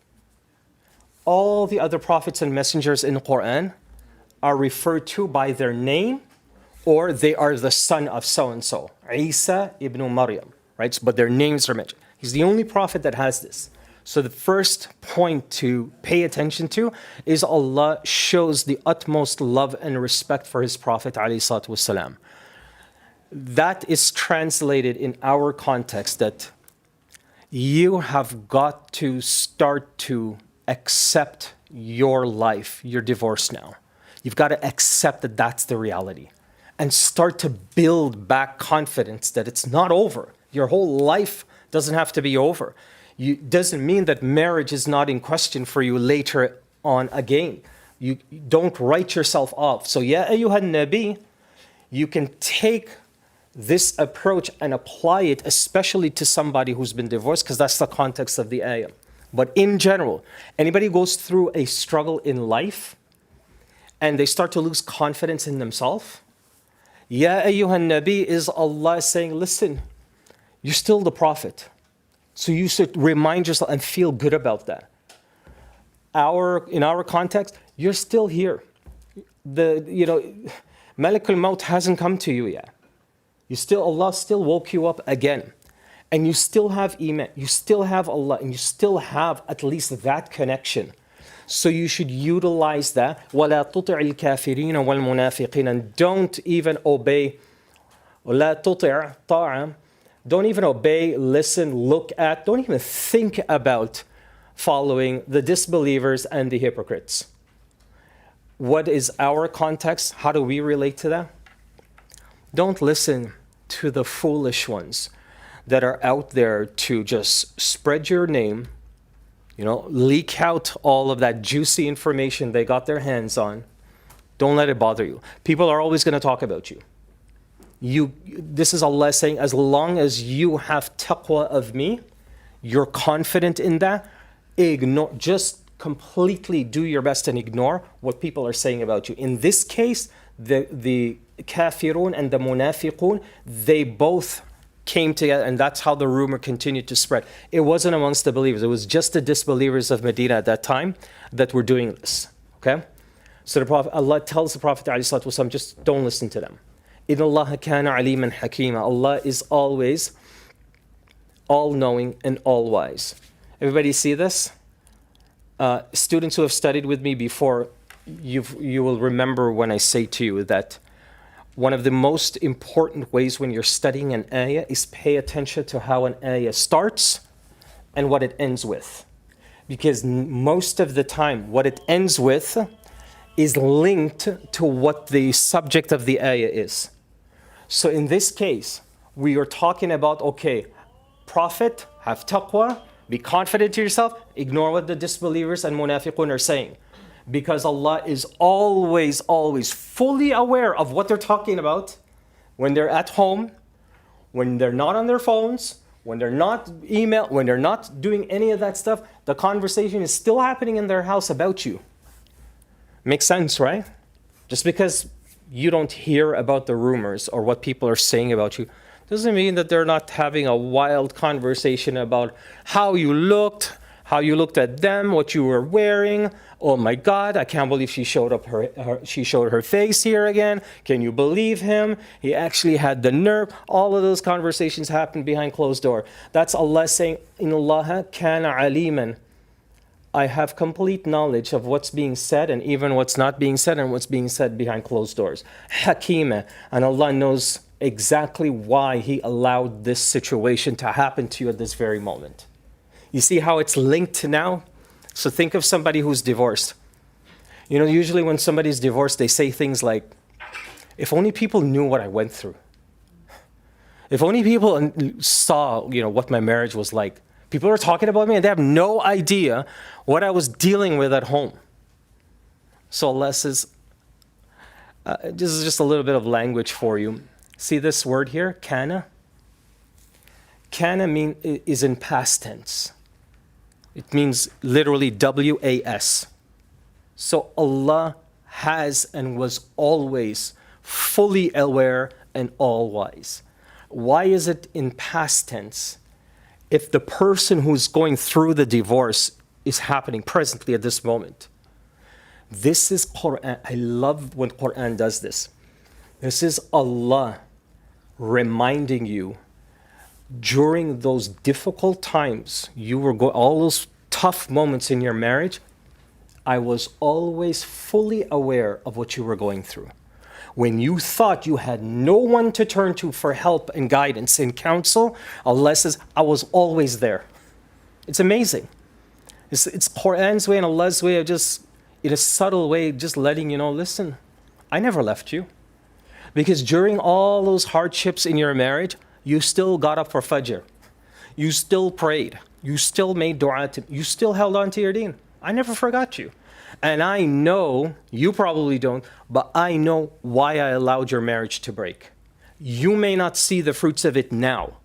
All the other prophets and messengers in the Quran are referred to by their name, or they are the son of so-and-so. Isa ibn Maryam, right? But their names are mentioned. He's the only prophet that has this. So the first point to pay attention to is Allah shows the utmost love and respect for His Prophet ﷺ. That is translated in our context that you have got to start to accept your life. You're divorced now. You've got to accept that that's the reality and start to build back confidence that it's not over. Your whole life doesn't have to be over. Doesn't mean that marriage is not in question for you later on again. You don't write yourself off. So, Ya ayyuhan nabi, you can take this approach and apply it especially to somebody who's been divorced, because that's the context of the ayah. But in general, anybody who goes through a struggle in life and they start to lose confidence in themselves, Ya ayyuhan nabi is Allah saying, listen, you're still the prophet. So you should remind yourself and feel good about that. In our context, you're still here. Malakul Maut hasn't come to you yet. Allah still woke you up again. And you still have Iman, you still have Allah, and you still have at least that connection. So you should utilize that. وَلَا تُطِعِ الْكَافِرِينَ وَالْمُنَافِقِينَ. And don't even obey. وَلَا تُطِعْ طَاعًا. Don't even obey, listen, look at, don't even think about following the disbelievers and the hypocrites. What is our context? How do we relate to that? Don't listen to the foolish ones that are out there to just spread your name, leak out all of that juicy information they got their hands on. Don't let it bother you. People are always going to talk about you. This is Allah saying, as long as you have taqwa of me, you're confident in that, just completely do your best and ignore what people are saying about you. In this case, the kafirun and the munafiqun, they both came together, and that's how the rumor continued to spread. It wasn't amongst the believers. It was just the disbelievers of Medina at that time that were doing this. Okay? So Allah tells the Prophet ﷺ, just don't listen to them. Inna Allaha kana aliman hakima. Allah is always all-knowing and all-wise. Everybody see this? Students who have studied with me before, you will remember when I say to you that one of the most important ways when you're studying an ayah is pay attention to how an ayah starts and what it ends with. Because most of the time, what it ends with is linked to what the subject of the ayah is. So in this case, we are talking about, okay, Prophet, have taqwa, be confident to yourself, ignore what the disbelievers and munafiqun are saying. Because Allah is always, always fully aware of what they're talking about when they're at home, when they're not on their phones, when they're not when they're not doing any of that stuff. The conversation is still happening in their house about you. Makes sense, right? Just because you don't hear about the rumors or what people are saying about you doesn't mean that they're not having a wild conversation about how you looked at them, what you were wearing. Oh my God, I can't believe she showed her face here again. Can you believe him? He actually had the nerve. All of those conversations happen behind closed door. That's Allah saying, "Inna Allah kana aliman." I have complete knowledge of what's being said and even what's not being said and what's being said behind closed doors. Hakima, and Allah knows exactly why He allowed this situation to happen to you at this very moment. You see how it's linked now? So think of somebody who's divorced. You know, usually when somebody's divorced, they say things like, if only people knew what I went through. If only people saw, what my marriage was like. People are talking about me and they have no idea what I was dealing with at home. So Allah says, this is just a little bit of language for you. See this word here, kana? Kana is in past tense. It means literally W-A-S. So Allah has and was always fully aware and all-wise. Why is it in past tense? If the person who's going through the divorce is happening presently at this moment. This is Quran. I love when Quran does this. This is Allah reminding you during those difficult times, all those tough moments in your marriage, I was always fully aware of what you were going through. When you thought you had no one to turn to for help and guidance and counsel, Allah says, I was always there. It's amazing. It's Quran's way and Allah's way of just, in a subtle way, just letting you know, listen, I never left you. Because during all those hardships in your marriage, you still got up for Fajr. You still prayed. You still made dua. You still held on to your deen. I never forgot you. And I know, you probably don't, but I know why I allowed your marriage to break. You may not see the fruits of it now,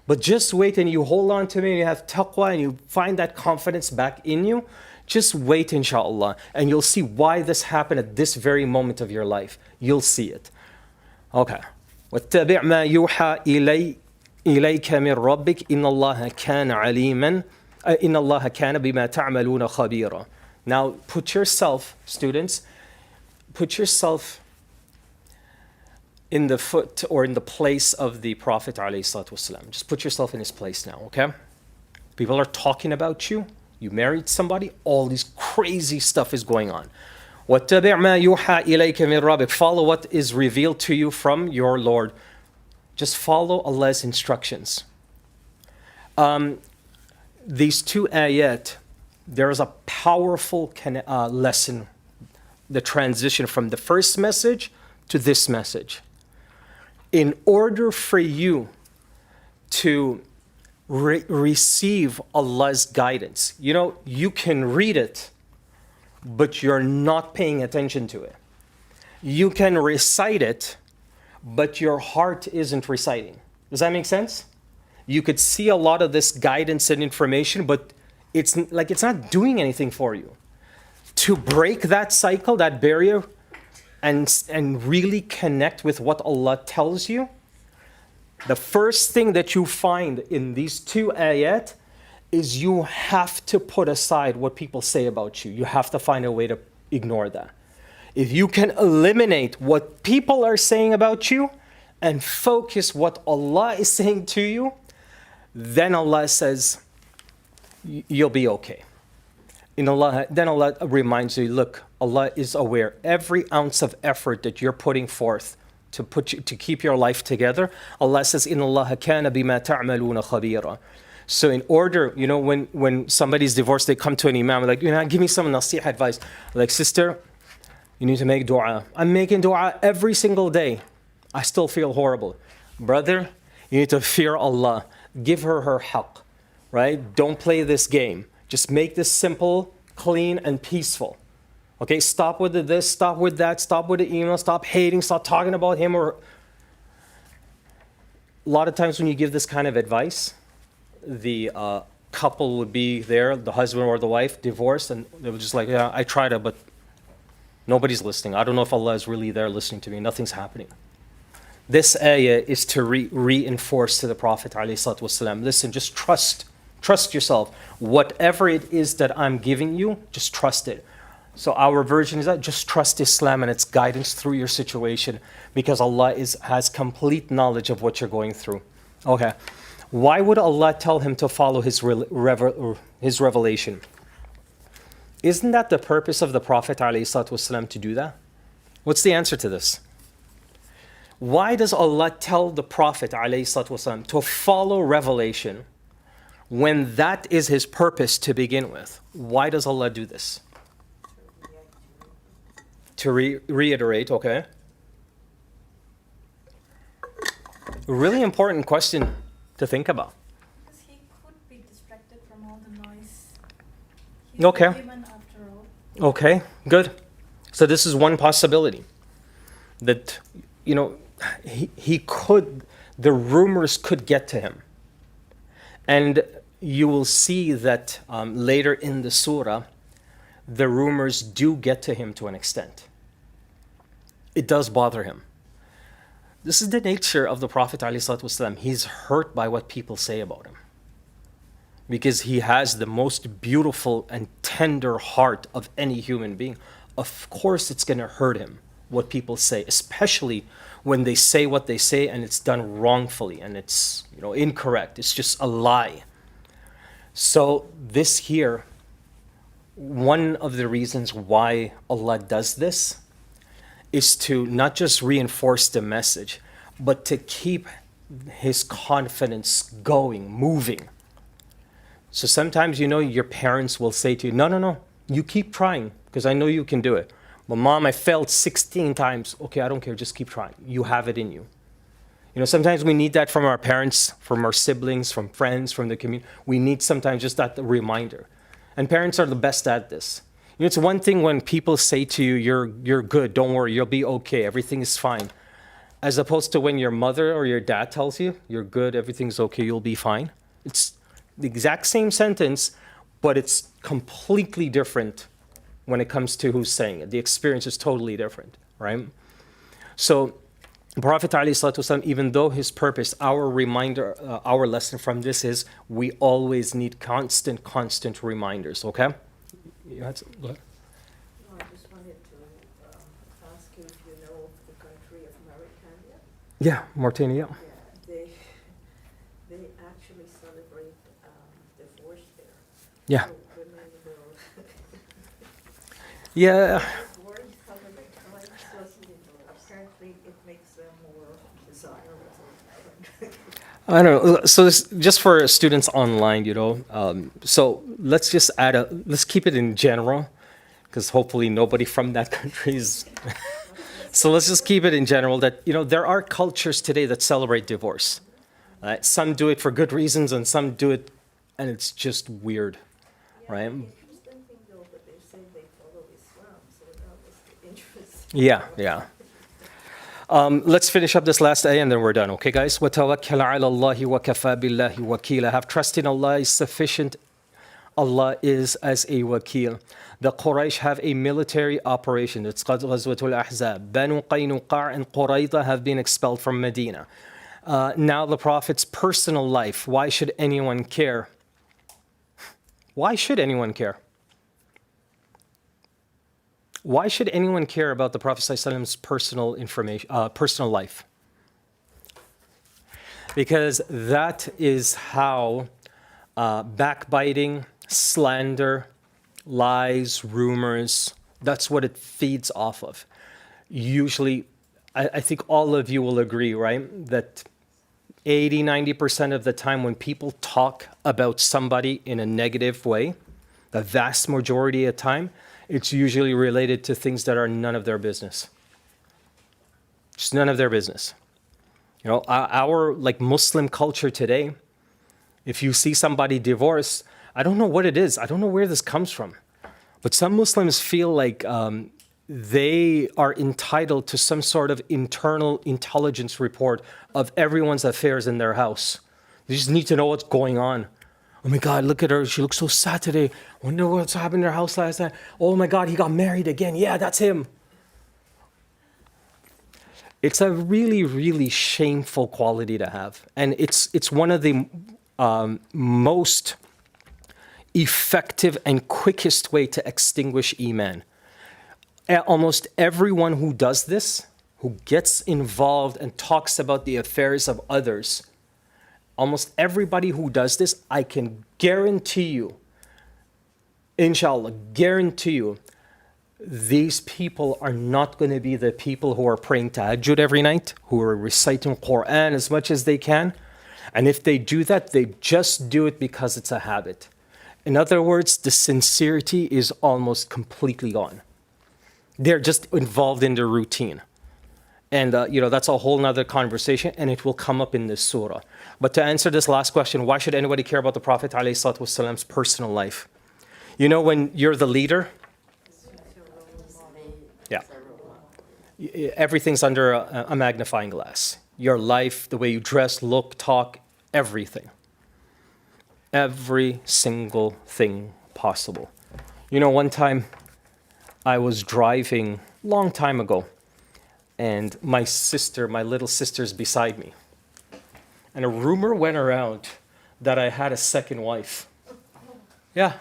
but just wait and you hold on to me and you have taqwa and you find that confidence back in you. Just wait, inshallah, and you'll see why this happened at this very moment of your life. You'll see it. Okay. وَاتَّبِعْ مَا يُوحَى إِلَيْكَ مِنْ رَبِّكَ إِنَّ اللَّهَ كَانَ عَلِيمًا إِنَّ اللَّهَ كَانَ بِمَا تَعْمَلُونَ خَبِيرًا. Now, put yourself, students, put yourself in the foot or in the place of the Prophet ﷺ. Just put yourself in his place now, okay? People are talking about you. You married somebody. All this crazy stuff is going on. وَاتَّبِعْ مَا يُوحَى إِلَيْكَ مِنْ رَبِّكَ. Follow what is revealed to you from your Lord. Just follow Allah's instructions. These two ayat, there is a powerful lesson, the transition from the first message to this message. In order for you to receive Allah's guidance, you can read it, but you're not paying attention to it. You can recite it, but your heart isn't reciting. Does that make sense? You could see a lot of this guidance and information, but it's not doing anything for you. To break that cycle, that barrier, and really connect with what Allah tells you, the first thing that you find in these two ayat is you have to put aside what people say about you. You have to find a way to ignore that. If you can eliminate what people are saying about you and focus what Allah is saying to you, then Allah says, you'll be okay. Then Allah reminds you, look, Allah is aware. Every ounce of effort that you're putting forth to keep your life together, Allah says, إِنَّ اللَّهَ كَانَ بِمَا تَعْمَلُونَ خَبِيرًا. So in order, when somebody's divorced, they come to an imam, like, give me some nasiha advice. Like, sister, you need to make dua. I'm making dua every single day. I still feel horrible. Brother, you need to fear Allah. Give her her haqq, right? Don't play this game. Just make this simple, clean, and peaceful. Okay, stop with this, stop with that, stop with the email, stop hating, stop talking about him. Or a lot of times when you give this kind of advice, the couple would be there, the husband or the wife, divorced, and they were just like, yeah, I tried it, but nobody's listening. I don't know if Allah is really there listening to me. Nothing's happening. This ayah is to reinforce to the Prophet ﷺ, listen, just trust yourself. Whatever it is that I'm giving you, just trust it. So our version is that just trust Islam and its guidance through your situation, because Allah has complete knowledge of what you're going through. Okay. Why would Allah tell him to follow his revelation? Isn't that the purpose of the Prophet ﷺ to do that? What's the answer to this? Why does Allah tell the Prophet ﷺ to follow revelation when that is his purpose to begin with? Why does Allah do this? To reiterate, okay. Really important question to think about. Because he could be distracted from all the noise. He's Okay. human after all. Okay, good. So this is one possibility. That, he could, the rumors could get to him. And you will see that later in the surah, the rumors do get to him to an extent. It does bother him. This is the nature of the Prophet ﷺ. He's hurt by what people say about him, because he has the most beautiful and tender heart of any human being. Of course it's going to hurt him what people say, especially when they say what they say and it's done wrongfully and it's incorrect. It's just a lie. So this here, one of the reasons why Allah does this is to not just reinforce the message, but to keep his confidence going, moving. So sometimes, your parents will say to you, no, you keep trying, because I know you can do it. But mom, I failed 16 times. Okay, I don't care, just keep trying. You have it in you. Sometimes we need that from our parents, from our siblings, from friends, from the community. We need sometimes just that reminder. And parents are the best at this. It's one thing when people say to you, you're good, don't worry, you'll be okay, everything is fine. As opposed to when your mother or your dad tells you, you're good, everything's okay, you'll be fine. It's the exact same sentence, but it's completely different when it comes to who's saying it. The experience is totally different, right? So the Prophet ﷺ, even though his purpose, our reminder, our lesson from this is we always need constant reminders, okay? You had some, go ahead. No, I just wanted to ask you if you know the country of Mauritania. Yeah, Mauritania. Yeah, they actually celebrate divorce there. Yeah. So women will Yeah. divorce, celebrate so apparently it makes them more desirable. I don't know. So this, just for students online, so let's just let's keep it in general, because hopefully nobody from that country is. So let's just keep it in general that, there are cultures today that celebrate divorce. Some do it for good reasons and some do it, and it's just weird, right? Interesting thing though, but they say they follow Islam, so that was the interest. Yeah. Let's finish up this last ayah and then we're done. Okay, guys? وَتَوَكَّلْ عَلَى اللَّهِ وَكَفَى بِاللَّهِ وَكِيلًا. Have trust in Allah is sufficient. Allah is as a wakil. The Quraysh have a military operation. It's Ghazwat Al-Ahzab. Banu Qaynuqa' and Qurayza have been expelled from Medina. Now the Prophet's personal life. Why should anyone care? Why should anyone care? Why should anyone care about the Prophet ﷺ's personal life? Because that is how backbiting, slander, lies, rumors, that's what it feeds off of. Usually, I think all of you will agree, right? That 80, 90% of the time when people talk about somebody in a negative way, the vast majority of time, it's usually related to things that are none of their business. Just none of their business. You know, our like Muslim culture today, if you see somebody divorced, I don't know what it is. I don't know where this comes from. But some Muslims feel like they are entitled to some sort of internal intelligence report of everyone's affairs in their house. They just need to know what's going on. Oh my God, look at her. She looks so sad today. Wonder what's happened in her house last night. Oh my God, he got married again. Yeah, that's him. It's a really, really shameful quality to have. And it's one of the most effective and quickest way to extinguish Iman. Almost everyone who does this, who gets involved and talks about the affairs of others, almost everybody who does this, I can guarantee you, inshallah, guarantee you, these people are not going to be the people who are praying tahajjud every night, who are reciting Quran as much as they can. And if they do that, they just do it because it's a habit. In other words, the sincerity is almost completely gone. They're just involved in their routine. And, that's a whole nother conversation, and it will come up in this surah. But to answer this last question, why should anybody care about the Prophet ﷺ's personal life? You know, when you're the leader, yeah, everything's under a magnifying glass. Your life, the way you dress, look, talk, everything. Every single thing possible. You know, one time I was driving, long time ago, and my little sister's beside me. And a rumor went around that I had a second wife. Yeah.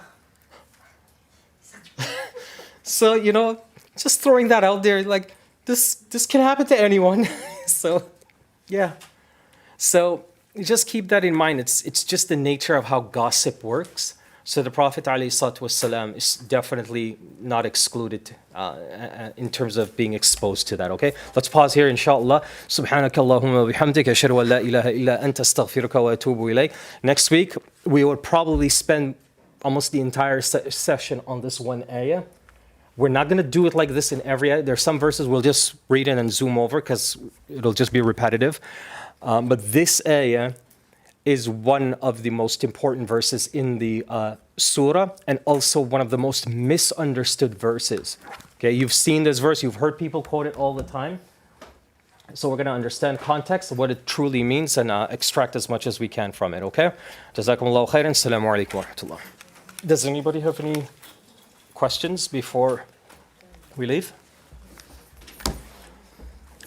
So, just throwing that out there, like, this can happen to anyone. So, yeah. So, just keep that in mind. It's just the nature of how gossip works. So the Prophet ﷺ is definitely not excluded in terms of being exposed to that, okay? Let's pause here, inshallah. Subhanaka Allahumma bihamdika ashhadu an la ilaha illa anta astaghfiruka wa atubu ilayk. Next week, we will probably spend almost the entire session on this one ayah. We're not going to do it like this in every ayah. There's some verses we'll just read it and zoom over because it'll just be repetitive. But this ayah is one of the most important verses in the surah, and also one of the most misunderstood verses. Okay, you've seen this verse, you've heard people quote it all the time. So we're going to understand context, what it truly means, and extract as much as we can from it, okay? Jazakumullahu khairan. Assalamu alaikum wa rahmatullah. Does anybody have any questions before we leave?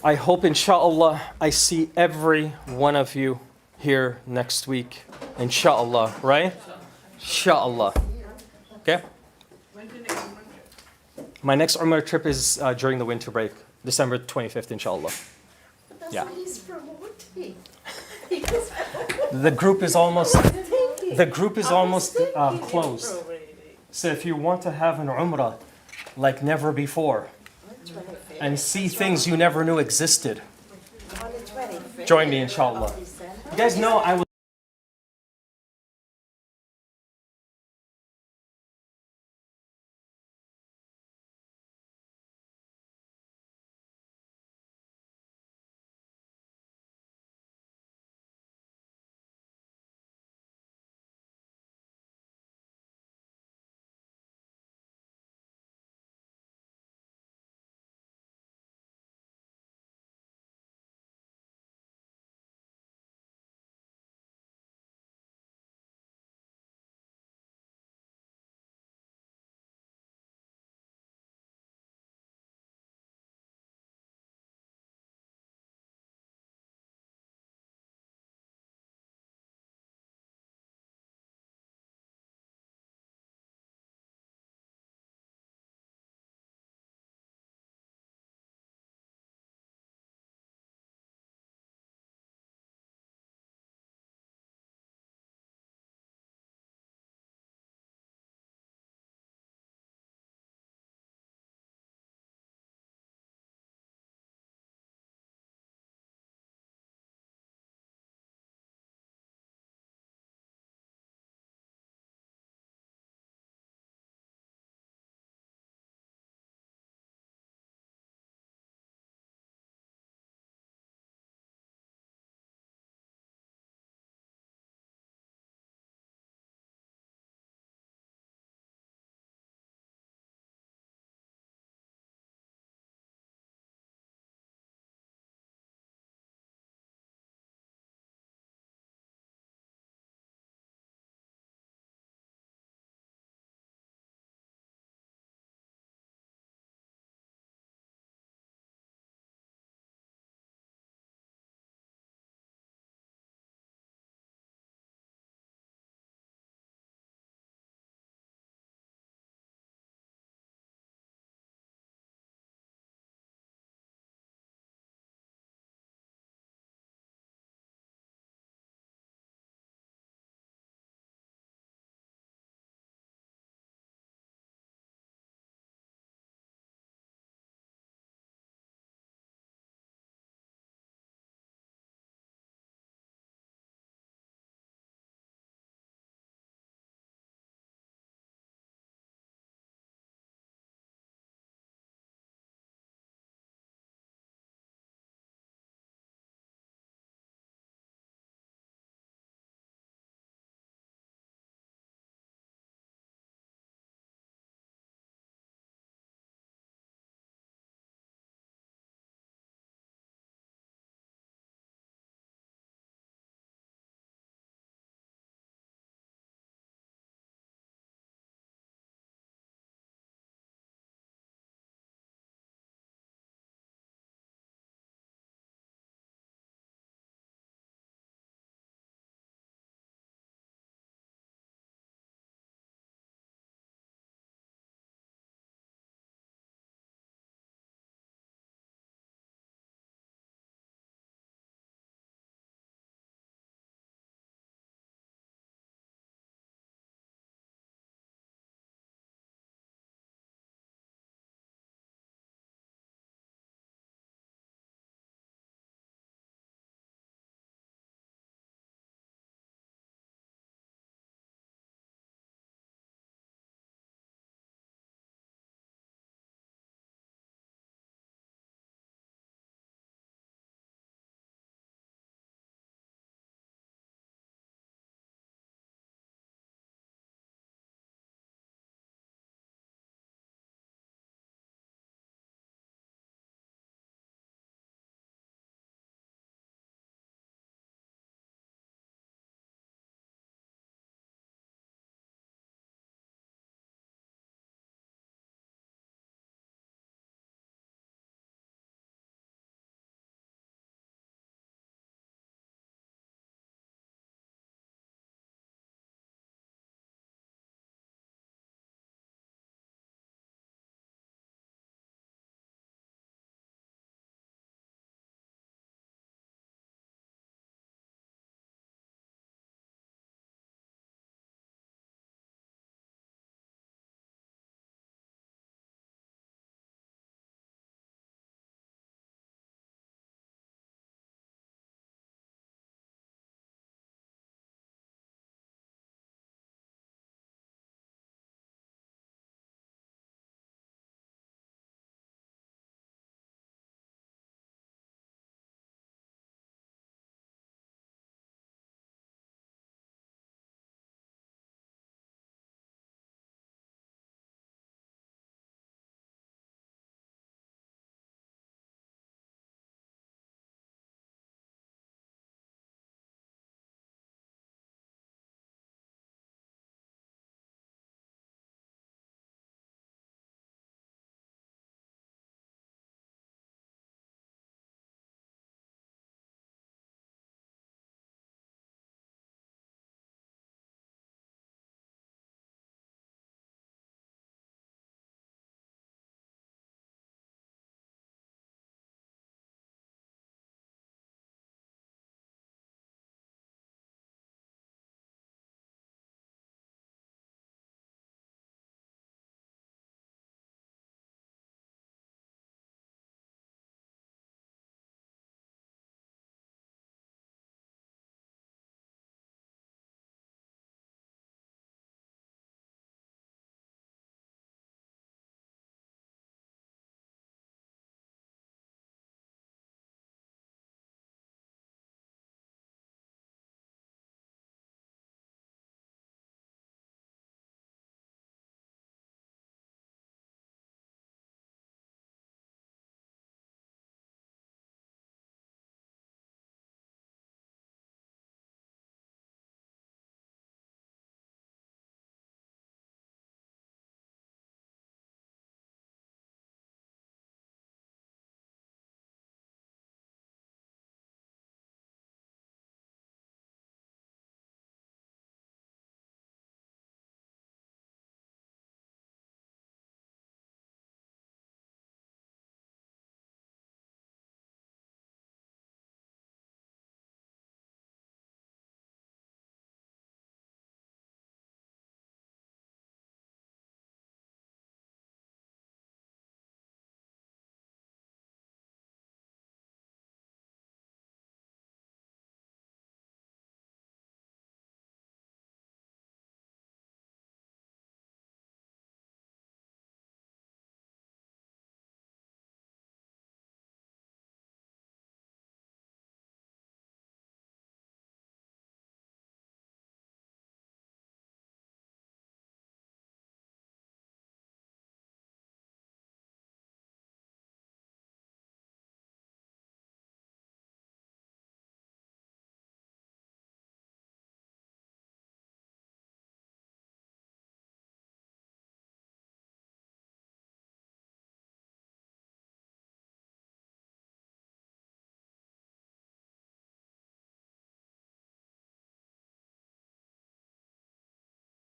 I hope, inshallah, I see every one of you here next week, inshallah, right? Inshallah. Okay? My next Umrah trip is during the winter break, December 25th, inshallah. Yeah. The group is almost closed. So if you want to have an Umrah like never before and see things you never knew existed, join me, inshallah. You guys know I was